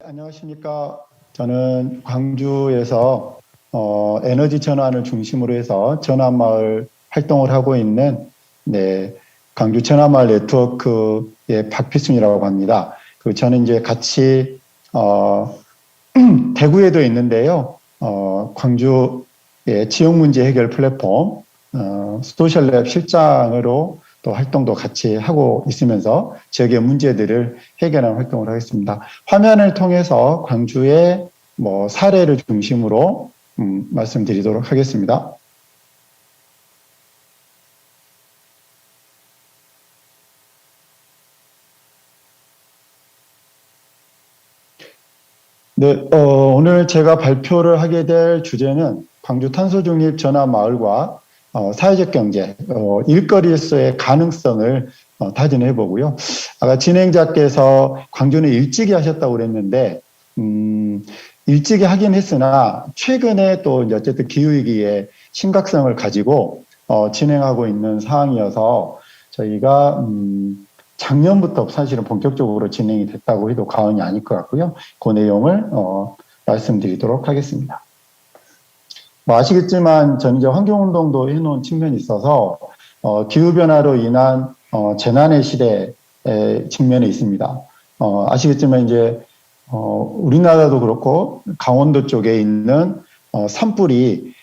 안녕하십니까. 저는 광주에서 에너지 전환을 중심으로 해서 전환마을 활동을 하고 있는 광주 전환마을 네트워크의 박필순이라고 합니다. 저는 이제 같이 대구에도 있는데요. 광주의 지역 문제 해결 플랫폼 소셜랩 실장으로 또 활동도 같이 하고 있으면서 지역의 문제들을 해결하는 활동을 하겠습니다. 화면을 통해서 광주의 사례를 중심으로 말씀드리도록 하겠습니다. 네, 오늘 제가 발표를 하게 될 주제는 광주 탄소중립 전환마을과 사회적 경제, 일거리에서의 가능성을 타진해 보고요. 아까 진행자께서 광주는 일찍이 하셨다고 그랬는데, 일찍이 하긴 했으나, 최근에 또 어쨌든 기후위기의 심각성을 가지고 진행하고 있는 상황이어서 저희가 작년부터 사실은 본격적으로 진행이 됐다고 해도 과언이 아닐 것 같고요. 그 내용을 말씀드리도록 하겠습니다. 아시겠지만 저는 이제 환경운동도 해놓은 측면이 있어서 기후변화로 인한 재난의 시대에 측면에 있습니다. 아시겠지만 이제 우리나라도 그렇고 강원도 쪽에 있는 산불이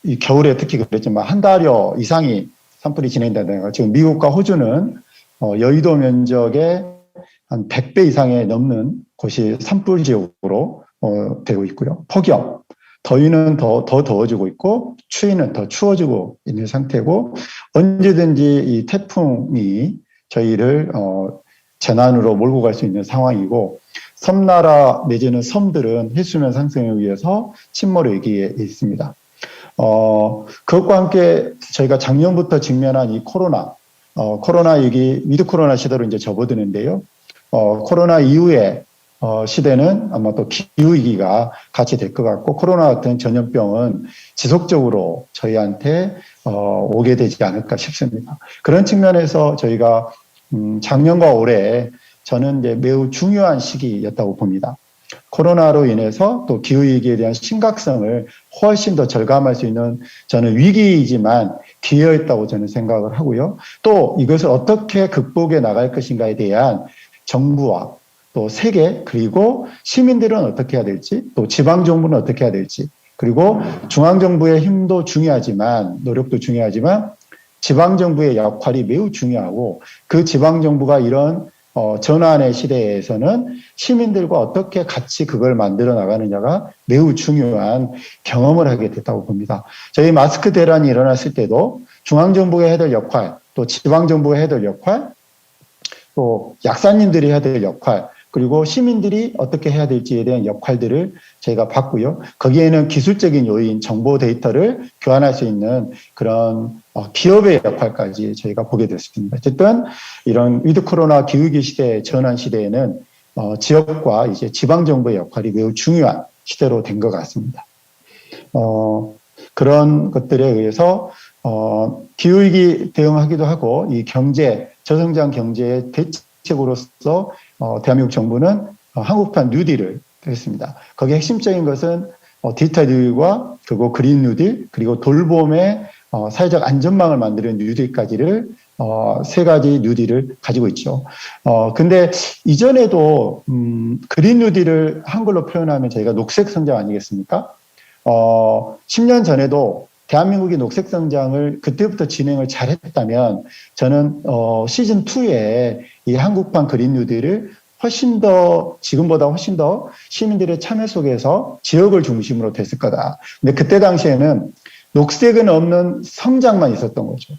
이 겨울에 특히 그랬지만 한 달여 이상이 산불이 진행된다든가 지금 미국과 호주는 여의도 면적의 한 100배 이상에 넘는 곳이 산불 지역으로 되고 있고요. 폭염. 더위는 더 더워지고 있고 추위는 더 추워지고 있는 상태고 언제든지 이 태풍이 저희를 재난으로 몰고 갈 수 있는 상황이고 섬나라 내지는 섬들은 해수면 상승에 의해서 침몰 위기에 있습니다. 그것과 함께 저희가 작년부터 직면한 이 코로나 위기, 위드 코로나 시대로 이제 접어드는데요. 코로나 이후에 시대는 아마 또 기후위기가 같이 될 것 같고 코로나 같은 전염병은 지속적으로 저희한테 오게 되지 않을까 싶습니다. 그런 측면에서 저희가 작년과 올해 저는 이제 매우 중요한 시기였다고 봅니다. 코로나로 인해서 또 기후위기에 대한 심각성을 훨씬 더 절감할 수 있는 저는 위기이지만 기회였다고 저는 생각을 하고요. 또 이것을 어떻게 극복해 나갈 것인가에 대한 정부와 또 세계 그리고 시민들은 어떻게 해야 될지 또 지방정부는 어떻게 해야 될지 그리고 중앙정부의 힘도 중요하지만 노력도 중요하지만 지방정부의 역할이 매우 중요하고 그 지방정부가 이런 전환의 시대에서는 시민들과 어떻게 같이 그걸 만들어 나가느냐가 매우 중요한 경험을 하게 됐다고 봅니다. 저희 마스크 대란이 일어났을 때도 중앙정부가 해야 될 역할 또 지방정부가 해야 될 역할 또 약사님들이 해야 될 역할 그리고 시민들이 어떻게 해야 될지에 대한 역할들을 저희가 봤고요. 거기에는 기술적인 요인, 정보 데이터를 교환할 수 있는 그런 기업의 역할까지 저희가 보게 됐습니다. 어쨌든 이런 위드 코로나 기후위기 시대, 전환 시대에는 지역과 이제 지방정부의 역할이 매우 중요한 시대로 된 것 같습니다. 그런 것들에 의해서 기후위기 대응하기도 하고 이 저성장 경제의 대책으로서 대한민국 정부는 한국판 뉴딜을 했습니다. 거기에 핵심적인 것은 디지털 뉴딜과 그리고 그린 뉴딜 그리고 돌봄의 사회적 안전망을 만드는 뉴딜까지를 세 가지 뉴딜을 가지고 있죠. 근데 이전에도 그린 뉴딜을 한글로 표현하면 저희가 녹색 성장 아니겠습니까? 10년 전에도 대한민국이 녹색 성장을 그때부터 진행을 잘했다면 저는 시즌 2에 이 한국판 그린 뉴딜을 지금보다 훨씬 더 시민들의 참여 속에서 지역을 중심으로 됐을 거다. 근데 그때 당시에는 녹색은 없는 성장만 있었던 거죠.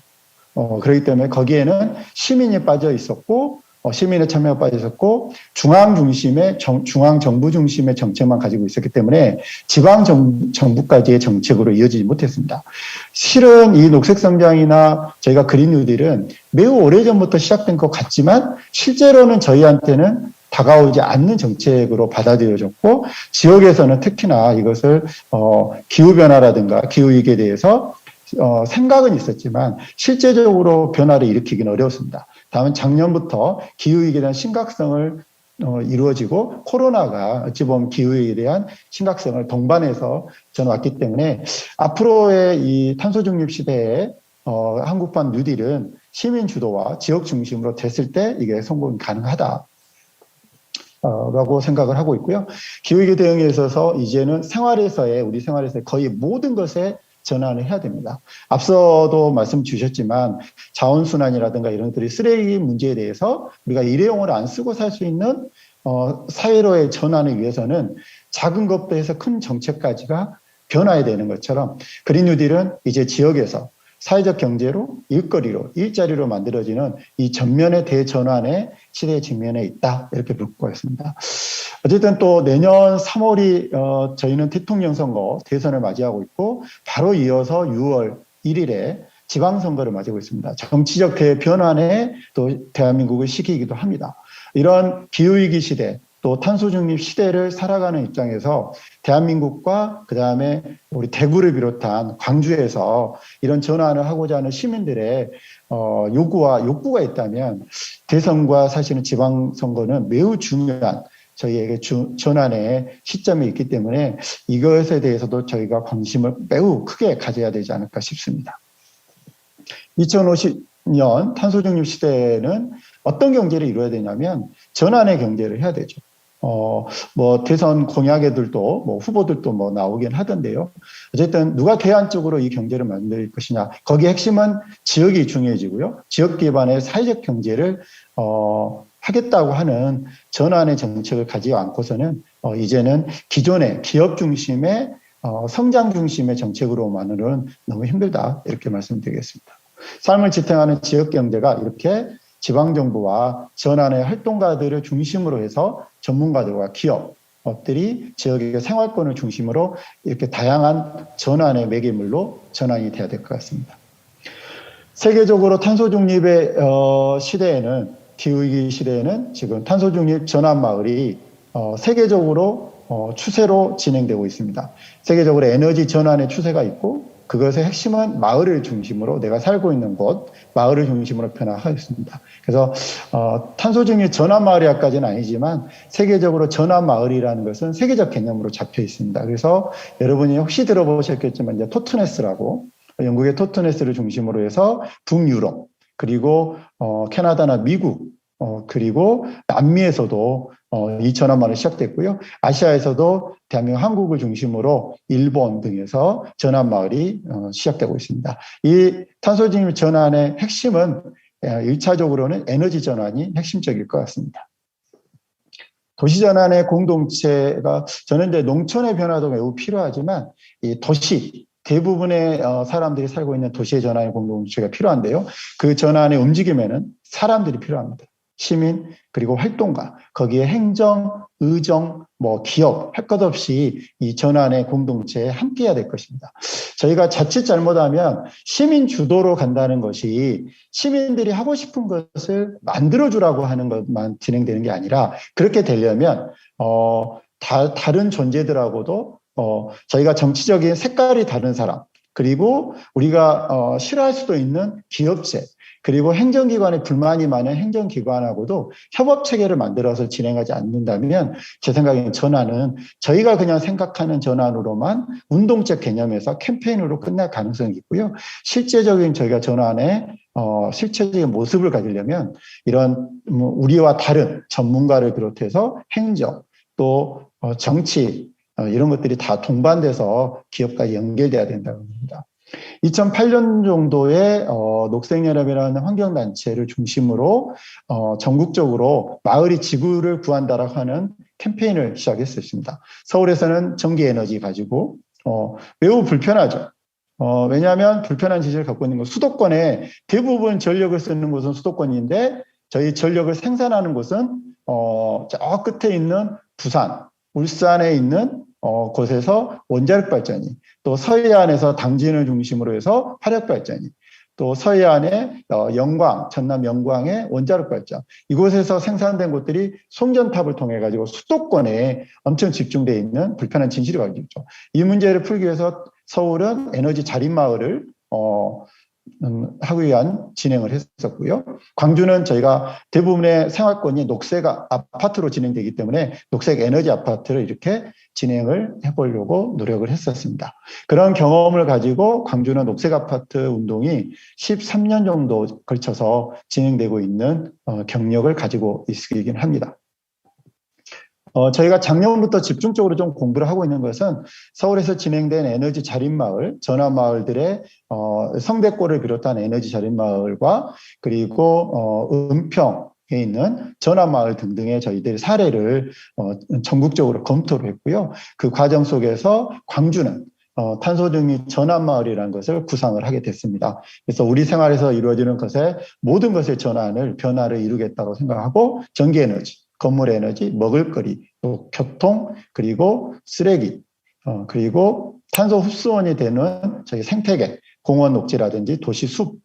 그렇기 때문에 거기에는 시민이 빠져 있었고 시민의 참여가 빠져 있었고 중앙정부 중심의 정책만 가지고 있었기 때문에 지방정부까지의 정책으로 이어지지 못했습니다. 실은 이 녹색성장이나 저희가 그린 뉴딜은 매우 오래전부터 시작된 것 같지만 실제로는 저희한테는 다가오지 않는 정책으로 받아들여졌고 지역에서는 특히나 이것을 기후변화라든가 기후위기에 대해서 생각은 있었지만 실제적으로 변화를 일으키기는 어려웠습니다. 다만 작년부터 기후위기에 대한 심각성을 이루어지고 코로나가 어찌 보면 기후에 대한 심각성을 동반해서 저는 왔기 때문에 앞으로의 이 탄소 중립 시대에 한국판 뉴딜은 시민 주도와 지역 중심으로 됐을 때 이게 성공이 가능하다. 라고 생각을 하고 있고요. 기후위기 대응에 있어서 이제는 우리 생활에서의 거의 모든 것에 전환을 해야 됩니다. 앞서도 말씀 주셨지만 자원순환이라든가 이런 것들이 쓰레기 문제에 대해서 우리가 일회용을 안 쓰고 살 수 있는 사회로의 전환을 위해서는 작은 것부터 해서 큰 정책까지가 변화해야 되는 것처럼 그린 뉴딜은 이제 지역에서 사회적 경제로 일거리로 일자리로 만들어지는 이 전면의 대전환의 시대에 직면해 있다 이렇게 볼 것 같습니다. 어쨌든 또 내년 3월이 저희는 대통령 선거 대선을 맞이하고 있고 바로 이어서 6월 1일에 지방선거를 맞이하고 있습니다. 정치적 대변환에 또 대한민국을 시기이기도 합니다. 이런 기후위기 시대 또 탄소중립 시대를 살아가는 입장에서 대한민국과 그다음에 우리 대구를 비롯한 광주에서 이런 전환을 하고자 하는 시민들의 요구와 욕구가 있다면 대선과 사실은 지방선거는 매우 중요한 저희에게 전환의 시점이 있기 때문에 이것에 대해서도 저희가 관심을 매우 크게 가져야 되지 않을까 싶습니다. 2050년 탄소중립 시대에는 어떤 경제를 이루어야 되냐면 전환의 경제를 해야 되죠. 뭐 대선 공약에들도 뭐 후보들도 뭐 나오긴 하던데요. 어쨌든 누가 대안적으로 이 경제를 만들 것이냐. 거기에 핵심은 지역이 중요해지고요. 지역 기반의 사회적 경제를 하겠다고 하는 전환의 정책을 가지지 않고서는 이제는 기존의 기업 중심의 성장 중심의 정책으로만으로는 너무 힘들다 이렇게 말씀드리겠습니다. 삶을 지탱하는 지역 경제가 이렇게 지방정부와 전환의 활동가들을 중심으로 해서 전문가들과 기업들이 지역의 생활권을 중심으로 이렇게 다양한 전환의 매개물로 전환이 돼야 될 것 같습니다. 세계적으로 탄소중립의 시대에는 기후위기 시대에는 지금 탄소중립 전환마을이 세계적으로 추세로 진행되고 있습니다. 세계적으로 에너지 전환의 추세가 있고 그것의 핵심은 마을을 중심으로 내가 살고 있는 곳, 마을을 중심으로 변화하였습니다. 그래서 탄소중립 전환마을이야까지는 아니지만 세계적으로 전환마을이라는 것은 세계적 개념으로 잡혀 있습니다. 그래서 여러분이 혹시 들어보셨겠지만 이제 토트네스라고 영국의 토트네스를 중심으로 해서 북유럽 그리고 캐나다나 미국 그리고 남미에서도 이 전환마을이 시작됐고요. 아시아에서도 대한민국 한국을 중심으로 일본 등에서 전환마을이 시작되고 있습니다. 이 탄소중립 전환의 핵심은 1차적으로는 에너지 전환이 핵심적일 것 같습니다. 도시전환의 공동체가 저는 이제 농촌의 변화도 매우 필요하지만 이 도시 대부분의 사람들이 살고 있는 도시의 전환의 공동체가 필요한데요. 그 전환의 움직임에는 사람들이 필요합니다. 시민 그리고 활동가 거기에 행정, 의정, 뭐 기업 할 것 없이 이 전환의 공동체에 함께해야 될 것입니다. 저희가 자칫 잘못하면 시민 주도로 간다는 것이 시민들이 하고 싶은 것을 만들어주라고 하는 것만 진행되는 게 아니라 그렇게 되려면 다른 존재들하고도 저희가 정치적인 색깔이 다른 사람 그리고 우리가 싫어할 수도 있는 기업체 그리고 행정기관에 불만이 많은 행정기관하고도 협업체계를 만들어서 진행하지 않는다면 제 생각에는 전환은 저희가 그냥 생각하는 전환으로만 운동적 개념에서 캠페인으로 끝날 가능성이 있고요. 실제적인 저희가 전환의 실체적인 모습을 가지려면 이런 우리와 다른 전문가를 비롯해서 행정 또 정치 이런 것들이 다 동반돼서 기업과 연결돼야 된다고 합니다. 2008년 정도에 녹색연합이라는 환경단체를 중심으로 전국적으로 마을이 지구를 구한다라고 하는 캠페인을 시작했었습니다. 서울에서는 전기에너지 가지고 매우 불편하죠. 왜냐하면 불편한 지지를 갖고 있는 건 수도권에 대부분 전력을 쓰는 곳은 수도권인데 저희 전력을 생산하는 곳은 저 끝에 있는 부산, 울산에 있는 곳에서 원자력 발전이 또 서해안에서 당진을 중심으로 해서 화력 발전이 또 서해안의 영광, 전남 영광의 원자력 발전 이곳에서 생산된 곳들이 송전탑을 통해 가지고 수도권에 엄청 집중되어 있는 불편한 진실이 가지고 있죠. 이 문제를 풀기 위해서 서울은 에너지 자립마을을 하기 위한 진행을 했었고요. 광주는 저희가 대부분의 생활권이 녹색 아파트로 진행되기 때문에 녹색 에너지 아파트를 이렇게 진행을 해보려고 노력을 했었습니다. 그런 경험을 가지고 광주는 녹색 아파트 운동이 13년 정도 걸쳐서 진행되고 있는 경력을 가지고 있긴 합니다. 저희가 작년부터 집중적으로 좀 공부를 하고 있는 것은 서울에서 진행된 에너지 자립마을, 전환마을들의 성대골을 비롯한 에너지 자립마을과 그리고 은평에 있는 전환마을 등등의 저희들 사례를 전국적으로 검토를 했고요. 그 과정 속에서 광주는 탄소중립 전환마을이라는 것을 구상을 하게 됐습니다. 그래서 우리 생활에서 이루어지는 것에 모든 것의 변화를 이루겠다고 생각하고 전기에너지, 건물 에너지, 먹을거리, 또 교통, 그리고 쓰레기, 그리고 탄소 흡수원이 되는 저희 생태계, 공원 녹지라든지 도시 숲,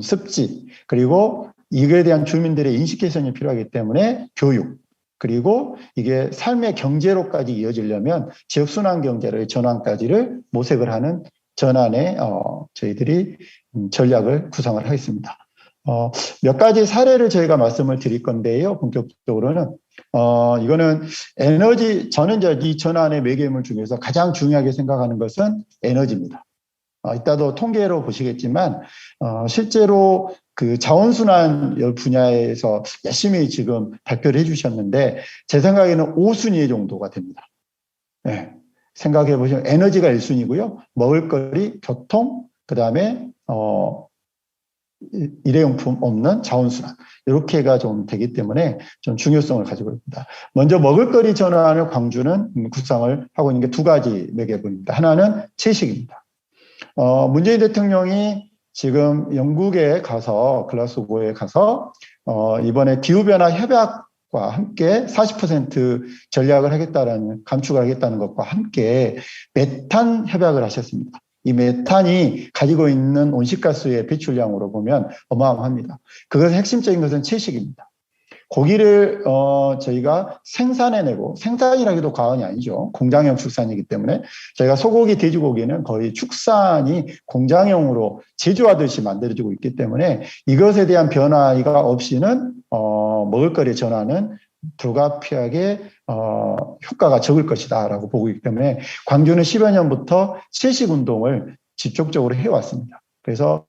습지, 그리고 이거에 대한 주민들의 인식 개선이 필요하기 때문에 교육, 그리고 이게 삶의 경제로까지 이어지려면 지역순환 경제의 전환까지를 모색을 하는 전환에 저희들이 전략을 구상을 하겠습니다. 몇 가지 사례를 저희가 말씀을 드릴 건데요. 본격적으로는 이거는 저는 이 전환의 매개물 중에서 가장 중요하게 생각하는 것은 에너지입니다. 이따도 통계로 보시겠지만 실제로 그 자원순환 분야에서 열심히 지금 발표를 해주셨는데 제 생각에는 5순위 정도가 됩니다. 네. 생각해 보시면 에너지가 1순위고요. 먹을거리, 교통, 그 다음에 일회용품 없는 자원순환 이렇게가 좀 되기 때문에 좀 중요성을 가지고 있습니다. 먼저 먹을거리 전환을 광주는 구상을 하고 있는 게 두 가지 매개물입니다. 하나는 채식입니다. 문재인 대통령이 지금 영국에 가서 글라스고에 가서 이번에 기후변화 협약과 함께 40% 전략을 하겠다라는 감축을 하겠다는 것과 함께 메탄 협약을 하셨습니다. 이 메탄이 가지고 있는 온실가스의 배출량으로 보면 어마어마합니다. 그것의 핵심적인 것은 채식입니다. 고기를 저희가 생산해내고, 생산이라기도 과언이 아니죠. 공장형 축산이기 때문에 저희가 소고기, 돼지고기는 거의 축산이 공장형으로 제조하듯이 만들어지고 있기 때문에 이것에 대한 변화가 없이는 먹을거리 전환은 불가피하게 효과가 적을 것이다 라고 보고 있기 때문에 광주는 10여 년부터 채식 운동을 지속적으로 해왔습니다. 그래서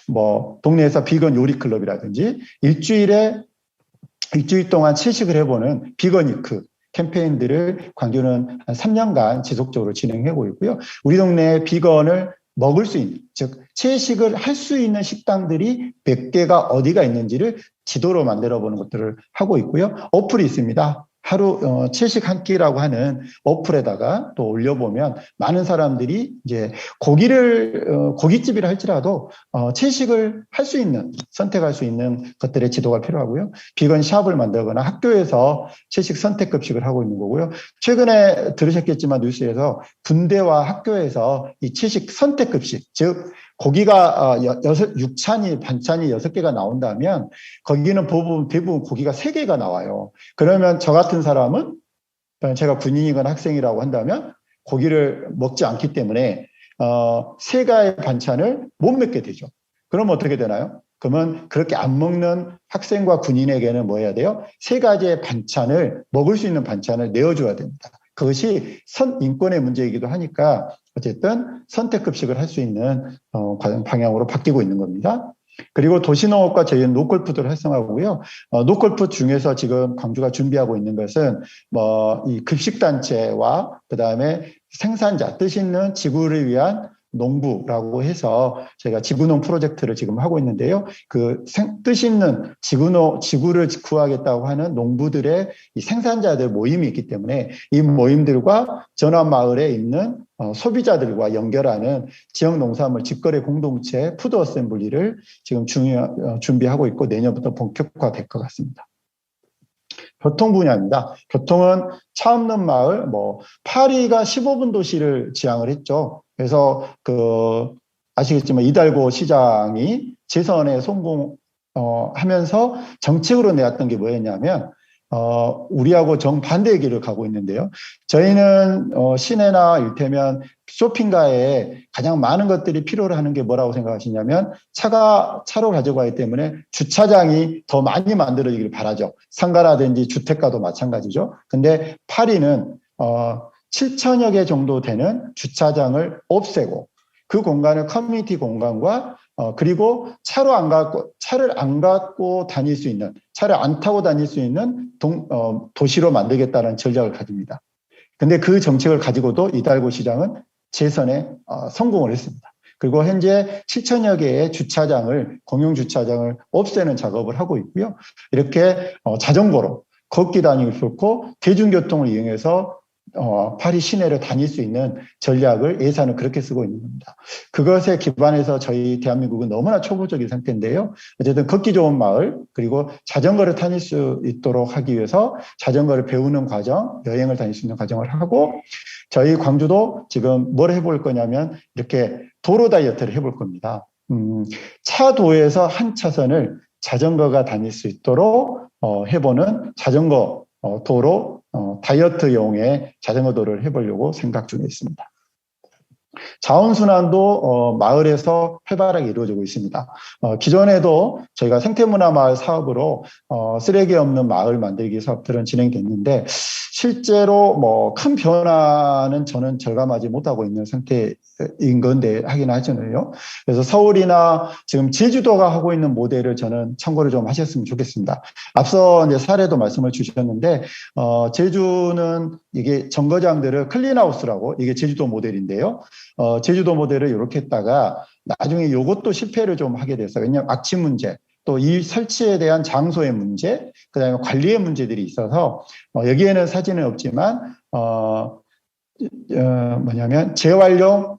뭐 동네에서 비건 요리 클럽이라든지 일주일 동안 채식을 해보는 비건위크 캠페인들을 광주는 한 3년간 지속적으로 진행하고 있고요. 우리 동네에 비건을 먹을 수 있는, 즉 채식을 할 수 있는 식당들이 몇 개가 어디가 있는지를 지도로 만들어 보는 것들을 하고 있고요. 어플이 있습니다. 하루 채식 한 끼라고 하는 어플에다가 또 올려보면 많은 사람들이 이제 고깃집이라 할지라도 채식을 할 수 있는, 선택할 수 있는 것들의 지도가 필요하고요. 비건 샵을 만들거나 학교에서 채식 선택 급식을 하고 있는 거고요. 최근에 들으셨겠지만 뉴스에서 군대와 학교에서 이 채식 선택 급식, 즉 고기가 반찬이 6개가 나온다면 거기는 대부분 고기가 3개가 나와요. 그러면 저 같은 사람은 제가 군인이거나 학생이라고 한다면 고기를 먹지 않기 때문에 3가의 반찬을 못 먹게 되죠. 그러면 어떻게 되나요? 그러면 그렇게 안 먹는 학생과 군인에게는 뭐 해야 돼요? 3가지의 반찬을, 먹을 수 있는 반찬을 내어줘야 됩니다. 그것이 인권의 문제이기도 하니까 어쨌든 선택급식을 할 수 있는 방향으로 바뀌고 있는 겁니다. 그리고 도시농업과 저희는 노컬푸드를 활성화하고요. 노컬푸드 중에서 지금 광주가 준비하고 있는 것은 이 급식단체와 그다음에 생산자, 뜻 있는 지구를 위한 농부라고 해서 저희가 지구농 프로젝트를 지금 하고 있는데요. 그 뜻 있는 지구를 구하겠다고 하는 농부들의 이 생산자들 모임이 있기 때문에 이 모임들과 전환마을에 있는 소비자들과 연결하는 지역 농산물 직거래 공동체 푸드 어셈블리를 지금 준비하고 있고 내년부터 본격화될 것 같습니다. 교통 분야입니다. 교통은 차 없는 마을, 파리가 15분 도시를 지향을 했죠. 그래서 아시겠지만 이달고 시장이 재선에 성공하면서 정책으로 내왔던 게 뭐였냐면 우리하고 정반대의 길을 가고 있는데요. 저희는 시내나 이를테면 쇼핑가에 가장 많은 것들이 필요로 하는 게 뭐라고 생각하시냐면 차로 가져가기 때문에 주차장이 더 많이 만들어지길 바라죠. 상가라든지 주택가도 마찬가지죠. 근데 파리는 7천여 개 정도 되는 주차장을 없애고 그 공간을 커뮤니티 공간과 그리고 차를 안 갖고 다닐 수 있는, 차를 안 타고 다닐 수 있는 도시로 만들겠다는 전략을 가집니다. 근데 그 정책을 가지고도 이달고 시장은 재선에 성공을 했습니다. 그리고 현재 7천여 개의 공용 주차장을 없애는 작업을 하고 있고요. 이렇게 자전거로 걷기 다니기 좋고 대중교통을 이용해서 파리 시내를 다닐 수 있는 전략을 예산을 그렇게 쓰고 있는 겁니다. 그것에 기반해서 저희 대한민국은 너무나 초보적인 상태인데요. 어쨌든 걷기 좋은 마을 그리고 자전거를 다닐 수 있도록 하기 위해서 자전거를 배우는 과정, 여행을 다닐 수 있는 과정을 하고 저희 광주도 지금 뭘 해볼 거냐면 이렇게 도로 다이어트를 해볼 겁니다. 차도에서 한 차선을 자전거가 다닐 수 있도록 해보는 자전거 도로 다이어트용의 자전거 도로를 해보려고 생각 중에 있습니다. 자원순환도 마을에서 활발하게 이루어지고 있습니다. 기존에도 저희가 생태문화마을 사업으로 쓰레기 없는 마을 만들기 사업들은 진행됐는데 실제로 뭐 큰 변화는 저는 절감하지 못하고 있는 상태인 건데 하긴 하잖아요. 그래서 서울이나 지금 제주도가 하고 있는 모델을 저는 참고를 좀 하셨으면 좋겠습니다. 앞서 이제 사례도 말씀을 주셨는데 제주는 이게 정거장들을 클린하우스라고 이게 제주도 모델인데요. 제주도 모델을 이렇게 했다가 나중에 이것도 실패를 좀 하게 됐어요. 왜냐하면 악취 문제, 또 이 설치에 대한 장소의 문제, 그다음에 관리의 문제들이 있어서 여기에는 사진은 없지만 뭐냐면 재활용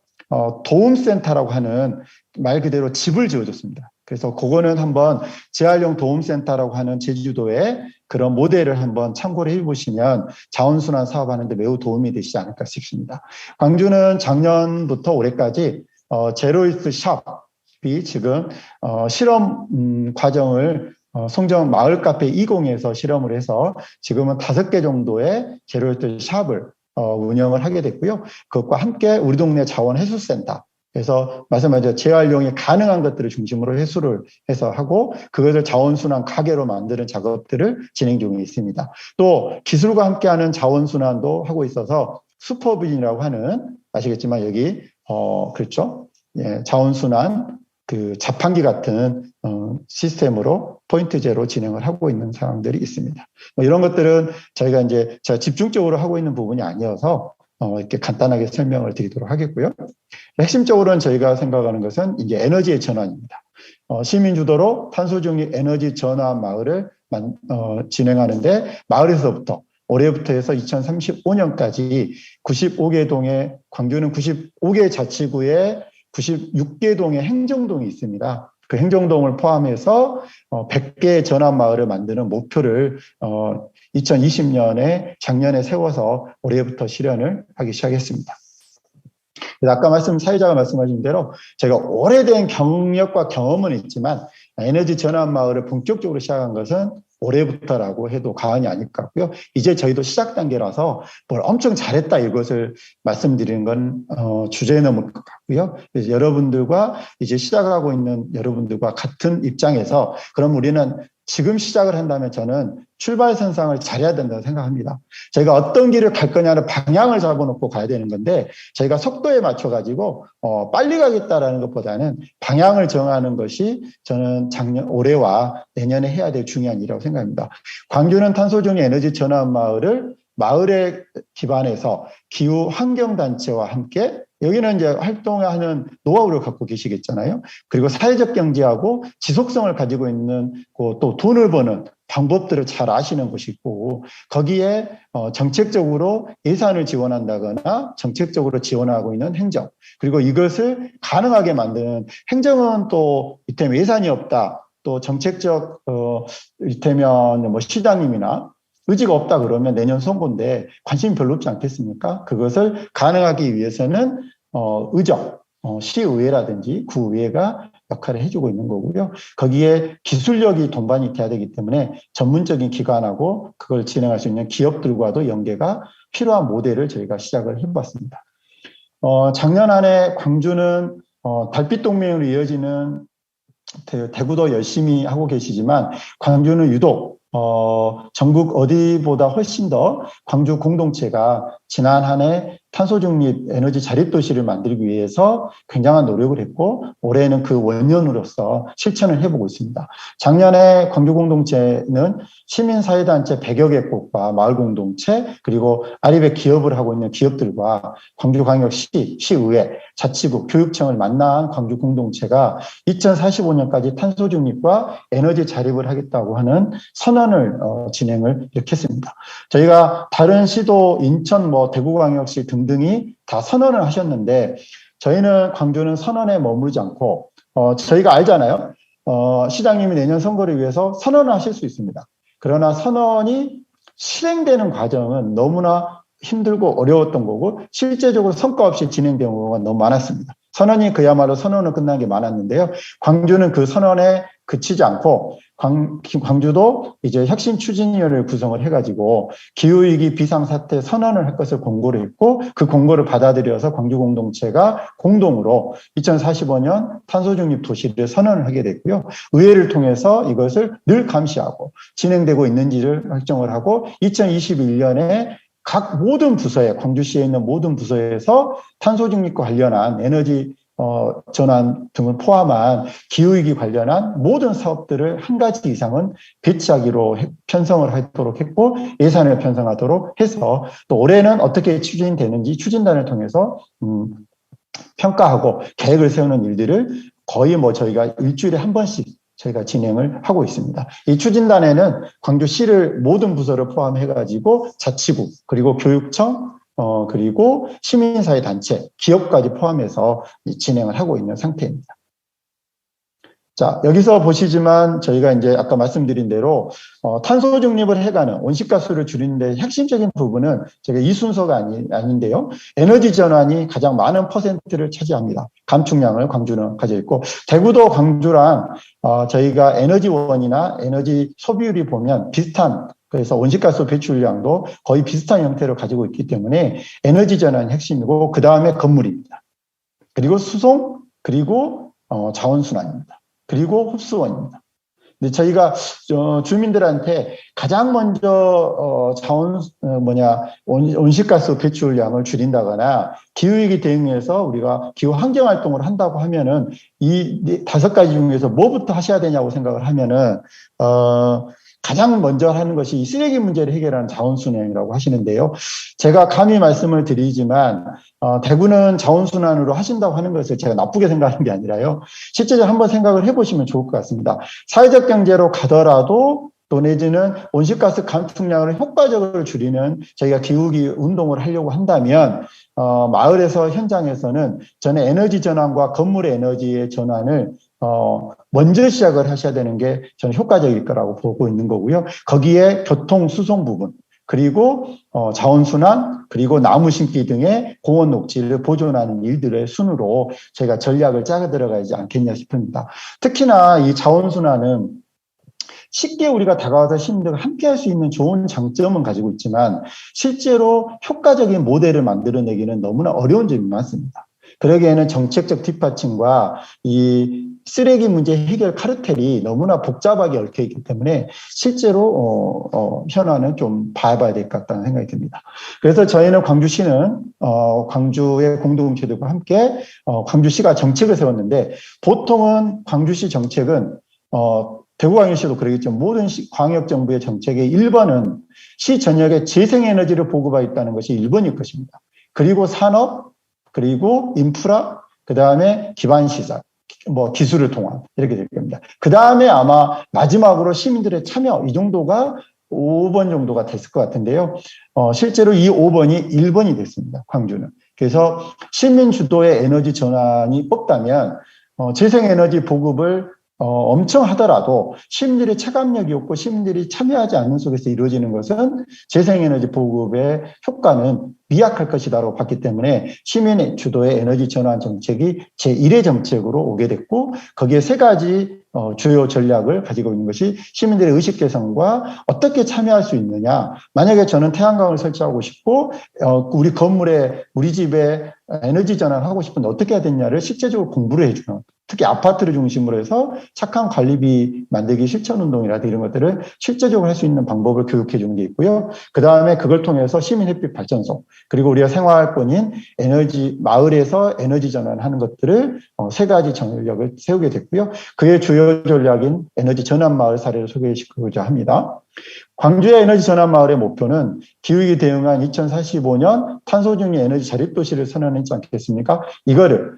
도움센터라고 하는 말 그대로 집을 지어줬습니다. 그래서 그거는 한번 재활용 도움센터라고 하는 제주도의 그런 모델을 한번 참고를 해보시면 자원순환 사업하는 데 매우 도움이 되시지 않을까 싶습니다. 광주는 작년부터 올해까지 제로이스트 샵이 지금 실험 과정을 송정 마을 카페 20에서 실험을 해서 지금은 5개 정도의 제로이스트 샵을 운영을 하게 됐고요. 그것과 함께 우리 동네 자원해수센터 그래서 말씀하신 재활용이 가능한 것들을 중심으로 회수를 해서 하고 그것을 자원순환 가게로 만드는 작업들을 진행 중에 있습니다. 또 기술과 함께하는 자원순환도 하고 있어서 슈퍼비전이라고 하는 아시겠지만 여기 그렇죠? 예, 자원순환 그 자판기 같은 시스템으로 포인트제로 진행을 하고 있는 상황들이 있습니다. 뭐 이런 것들은 저희가 이제 제가 집중적으로 하고 있는 부분이 아니어서 이렇게 간단하게 설명을 드리도록 하겠고요. 핵심적으로는 저희가 생각하는 것은 이제 에너지의 전환입니다. 시민 주도로 탄소 중립 에너지 전환 마을을 진행하는데 마을에서부터 올해부터 해서 2035년까지 95개 동에 광주는 95개 자치구에 96개 동의 행정동이 있습니다. 그 행정동을 포함해서 100개 전환 마을을 만드는 목표를 2020년에 작년에 세워서 올해부터 실현을 하기 시작했습니다. 아까 사회자가 말씀하신 대로 제가 오래된 경력과 경험은 있지만 에너지 전환 마을을 본격적으로 시작한 것은 올해부터라고 해도 과언이 아닐 것 같고요. 이제 저희도 시작 단계라서 뭘 엄청 잘했다 이것을 말씀드리는 건 주제에 넘을 것 같고요. 그래서 여러분들과 이제 시작하고 있는 여러분들과 같은 입장에서 그럼 우리는 지금 시작을 한다면 저는 출발선상을 잘해야 된다고 생각합니다. 저희가 어떤 길을 갈 거냐는 방향을 잡아놓고 가야 되는 건데 저희가 속도에 맞춰가지고 빨리 가겠다라는 것보다는 방향을 정하는 것이 저는 올해와 내년에 해야 될 중요한 일이라고 생각합니다. 광주는 탄소중립 에너지 전환 마을에 기반해서 기후 환경단체와 함께 여기는 이제 활동하는 노하우를 갖고 계시겠잖아요. 그리고 사회적 경제하고 지속성을 가지고 있는 또 돈을 버는 방법들을 잘 아시는 곳이 있고 거기에 정책적으로 예산을 지원한다거나 정책적으로 지원하고 있는 행정 그리고 이것을 가능하게 만드는 행정은 또 이때문에 예산이 없다 또 정책적 이때면 뭐 시장님이나 의지가 없다 그러면 내년 선거인데 관심이 별로 없지 않겠습니까? 그것을 가능하기 위해서는 의정, 시의회라든지 구의회가 역할을 해주고 있는 거고요. 거기에 기술력이 동반이 돼야 되기 때문에 전문적인 기관하고 그걸 진행할 수 있는 기업들과도 연계가 필요한 모델을 저희가 시작을 해봤습니다. 작년 안에 광주는 달빛 동맹으로 이어지는 대구도 열심히 하고 계시지만 광주는 유독 전국 어디보다 훨씬 더 광주 공동체가 지난 한 해 탄소 중립 에너지 자립 도시를 만들기 위해서 굉장한 노력을 했고 올해는 그 원년으로서 실천을 해보고 있습니다. 작년에 광주 공동체는 시민사회단체 100여 개국과 마을 공동체 그리고 아리백 기업을 하고 있는 기업들과 광주광역시, 시의회, 자치구, 교육청을 만난 광주 공동체가 2045년까지 탄소 중립과 에너지 자립을 하겠다고 하는 선언을 진행을 이렇게 했습니다. 저희가 다른 시도 인천, 대구광역시 등등이 다 선언을 하셨는데 저희는 광주는 선언에 머무르지 않고 저희가 알잖아요. 시장님이 내년 선거를 위해서 선언을 하실 수 있습니다. 그러나 선언이 실행되는 과정은 너무나 힘들고 어려웠던 거고 실제적으로 성과 없이 진행된 경우가 너무 많았습니다. 선언이 그야말로 선언으로 끝난 게 많았는데요. 광주는 그 선언에 그치지 않고 광주도 이제 혁신 추진위원회를 구성을 해가지고 기후위기 비상사태 선언을 할 것을 공고를 했고 그 공고를 받아들여서 광주 공동체가 공동으로 2045년 탄소중립 도시를 선언을 하게 됐고요. 의회를 통해서 이것을 늘 감시하고 진행되고 있는지를 결정을 하고 2021년에 각 모든 부서에 광주시에 있는 모든 부서에서 탄소중립과 관련한 에너지 전환 등을 포함한 기후위기 관련한 모든 사업들을 한 가지 이상은 배치하기로 편성을 하도록 했고 예산을 편성하도록 해서 또 올해는 어떻게 추진되는지 추진단을 통해서 평가하고 계획을 세우는 일들을 거의 저희가 일주일에 한 번씩 저희가 진행을 하고 있습니다. 이 추진단에는 광주시를 모든 부서를 포함해가지고 자치구 그리고 교육청 그리고 시민사회 단체, 기업까지 포함해서 진행을 하고 있는 상태입니다. 자, 여기서 보시지만 저희가 이제 아까 말씀드린 대로 탄소 중립을 해가는 온실가스를 줄이는 데 핵심적인 부분은 제가 이 순서가 아닌데요. 에너지 전환이 가장 많은 퍼센트를 차지합니다. 감축량을 광주는 가져 있고 대구도 광주랑 저희가 에너지원이나 에너지 소비율이 보면 비슷한 그래서 온실가스 배출량도 거의 비슷한 형태를 가지고 있기 때문에 에너지 전환이 핵심이고 그 다음에 건물입니다. 그리고 수송 그리고 자원순환입니다. 그리고 흡수원입니다. 근데 저희가 주민들한테 가장 먼저 온실가스 배출량을 줄인다거나 기후위기 대응에서 우리가 기후 환경 활동을 한다고 하면은 이 5가지 중에서 뭐부터 하셔야 되냐고 생각을 하면은 가장 먼저 하는 것이 이 쓰레기 문제를 해결하는 자원순환이라고 하시는데요. 제가 감히 말씀을 드리지만 대구는 자원순환으로 하신다고 하는 것을 제가 나쁘게 생각하는 게 아니라요. 실제로 한번 생각을 해보시면 좋을 것 같습니다. 사회적 경제로 가더라도 또 내지는 온실가스 감축량을 효과적으로 줄이는 저희가 기후기 운동을 하려고 한다면 마을에서 현장에서는 저는 에너지 전환과 건물의 에너지의 전환을 먼저 시작을 하셔야 되는 게 저는 효과적일 거라고 보고 있는 거고요. 거기에 교통 수송 부분 그리고 자원순환 그리고 나무 심기 등의 공원 녹지를 보존하는 일들의 순으로 저희가 전략을 짜게 들어가지 않겠냐 싶습니다. 특히나 이 자원순환은 쉽게 우리가 다가와서 시민들과 함께 할 수 있는 좋은 장점은 가지고 있지만 실제로 효과적인 모델을 만들어내기는 너무나 어려운 점이 많습니다. 그러기에는 정책적 뒷받침과 이 쓰레기 문제 해결 카르텔이 너무나 복잡하게 얽혀 있기 때문에 실제로 현안은 좀 봐야 될 것 같다는 생각이 듭니다. 그래서 저희는 광주시는 광주의 공동체들과 함께 광주시가 정책을 세웠는데 보통은 광주시 정책은 대구광역시도 그러겠지만 모든 광역정부의 정책의 1번은 시 전역에 재생에너지를 보급하겠다는 것이 1번일 것입니다. 그리고 산업, 그리고 인프라, 그 다음에 기반시설, 기술을 통한 이렇게 될 겁니다. 그 다음에 아마 마지막으로 시민들의 참여 이 정도가 5번 정도가 됐을 것 같은데요. 실제로 이 5번이 1번이 됐습니다. 광주는. 그래서 시민 주도의 에너지 전환이 뽑다면 재생에너지 보급을 엄청 하더라도 시민들의 체감력이 없고 시민들이 참여하지 않는 속에서 이루어지는 것은 재생에너지 보급의 효과는 미약할 것이다라고 봤기 때문에 시민 주도의 에너지 전환 정책이 제1의 정책으로 오게 됐고 거기에 세 가지 주요 전략을 가지고 있는 것이 시민들의 의식 개선과 어떻게 참여할 수 있느냐. 만약에 저는 태양광을 설치하고 싶고 우리 건물에 우리 집에 에너지 전환을 하고 싶은데 어떻게 해야 되냐를 실제적으로 공부를 해주는 특히 아파트를 중심으로 해서 착한 관리비 만들기 실천운동이라든지 이런 것들을 실제적으로 할 수 있는 방법을 교육해 주는 게 있고요. 그 다음에 그걸 통해서 시민햇빛 발전소 그리고 우리가 생활권인 에너지 마을에서 에너지 전환하는 것들을 세 가지 전략을 세우게 됐고요. 그의 주요 전략인 에너지 전환 마을 사례를 소개시키고자 합니다. 광주의 에너지 전환 마을의 목표는 기후위기 대응한 2045년 탄소중립 에너지 자립도시를 선언했지 않겠습니까? 이거를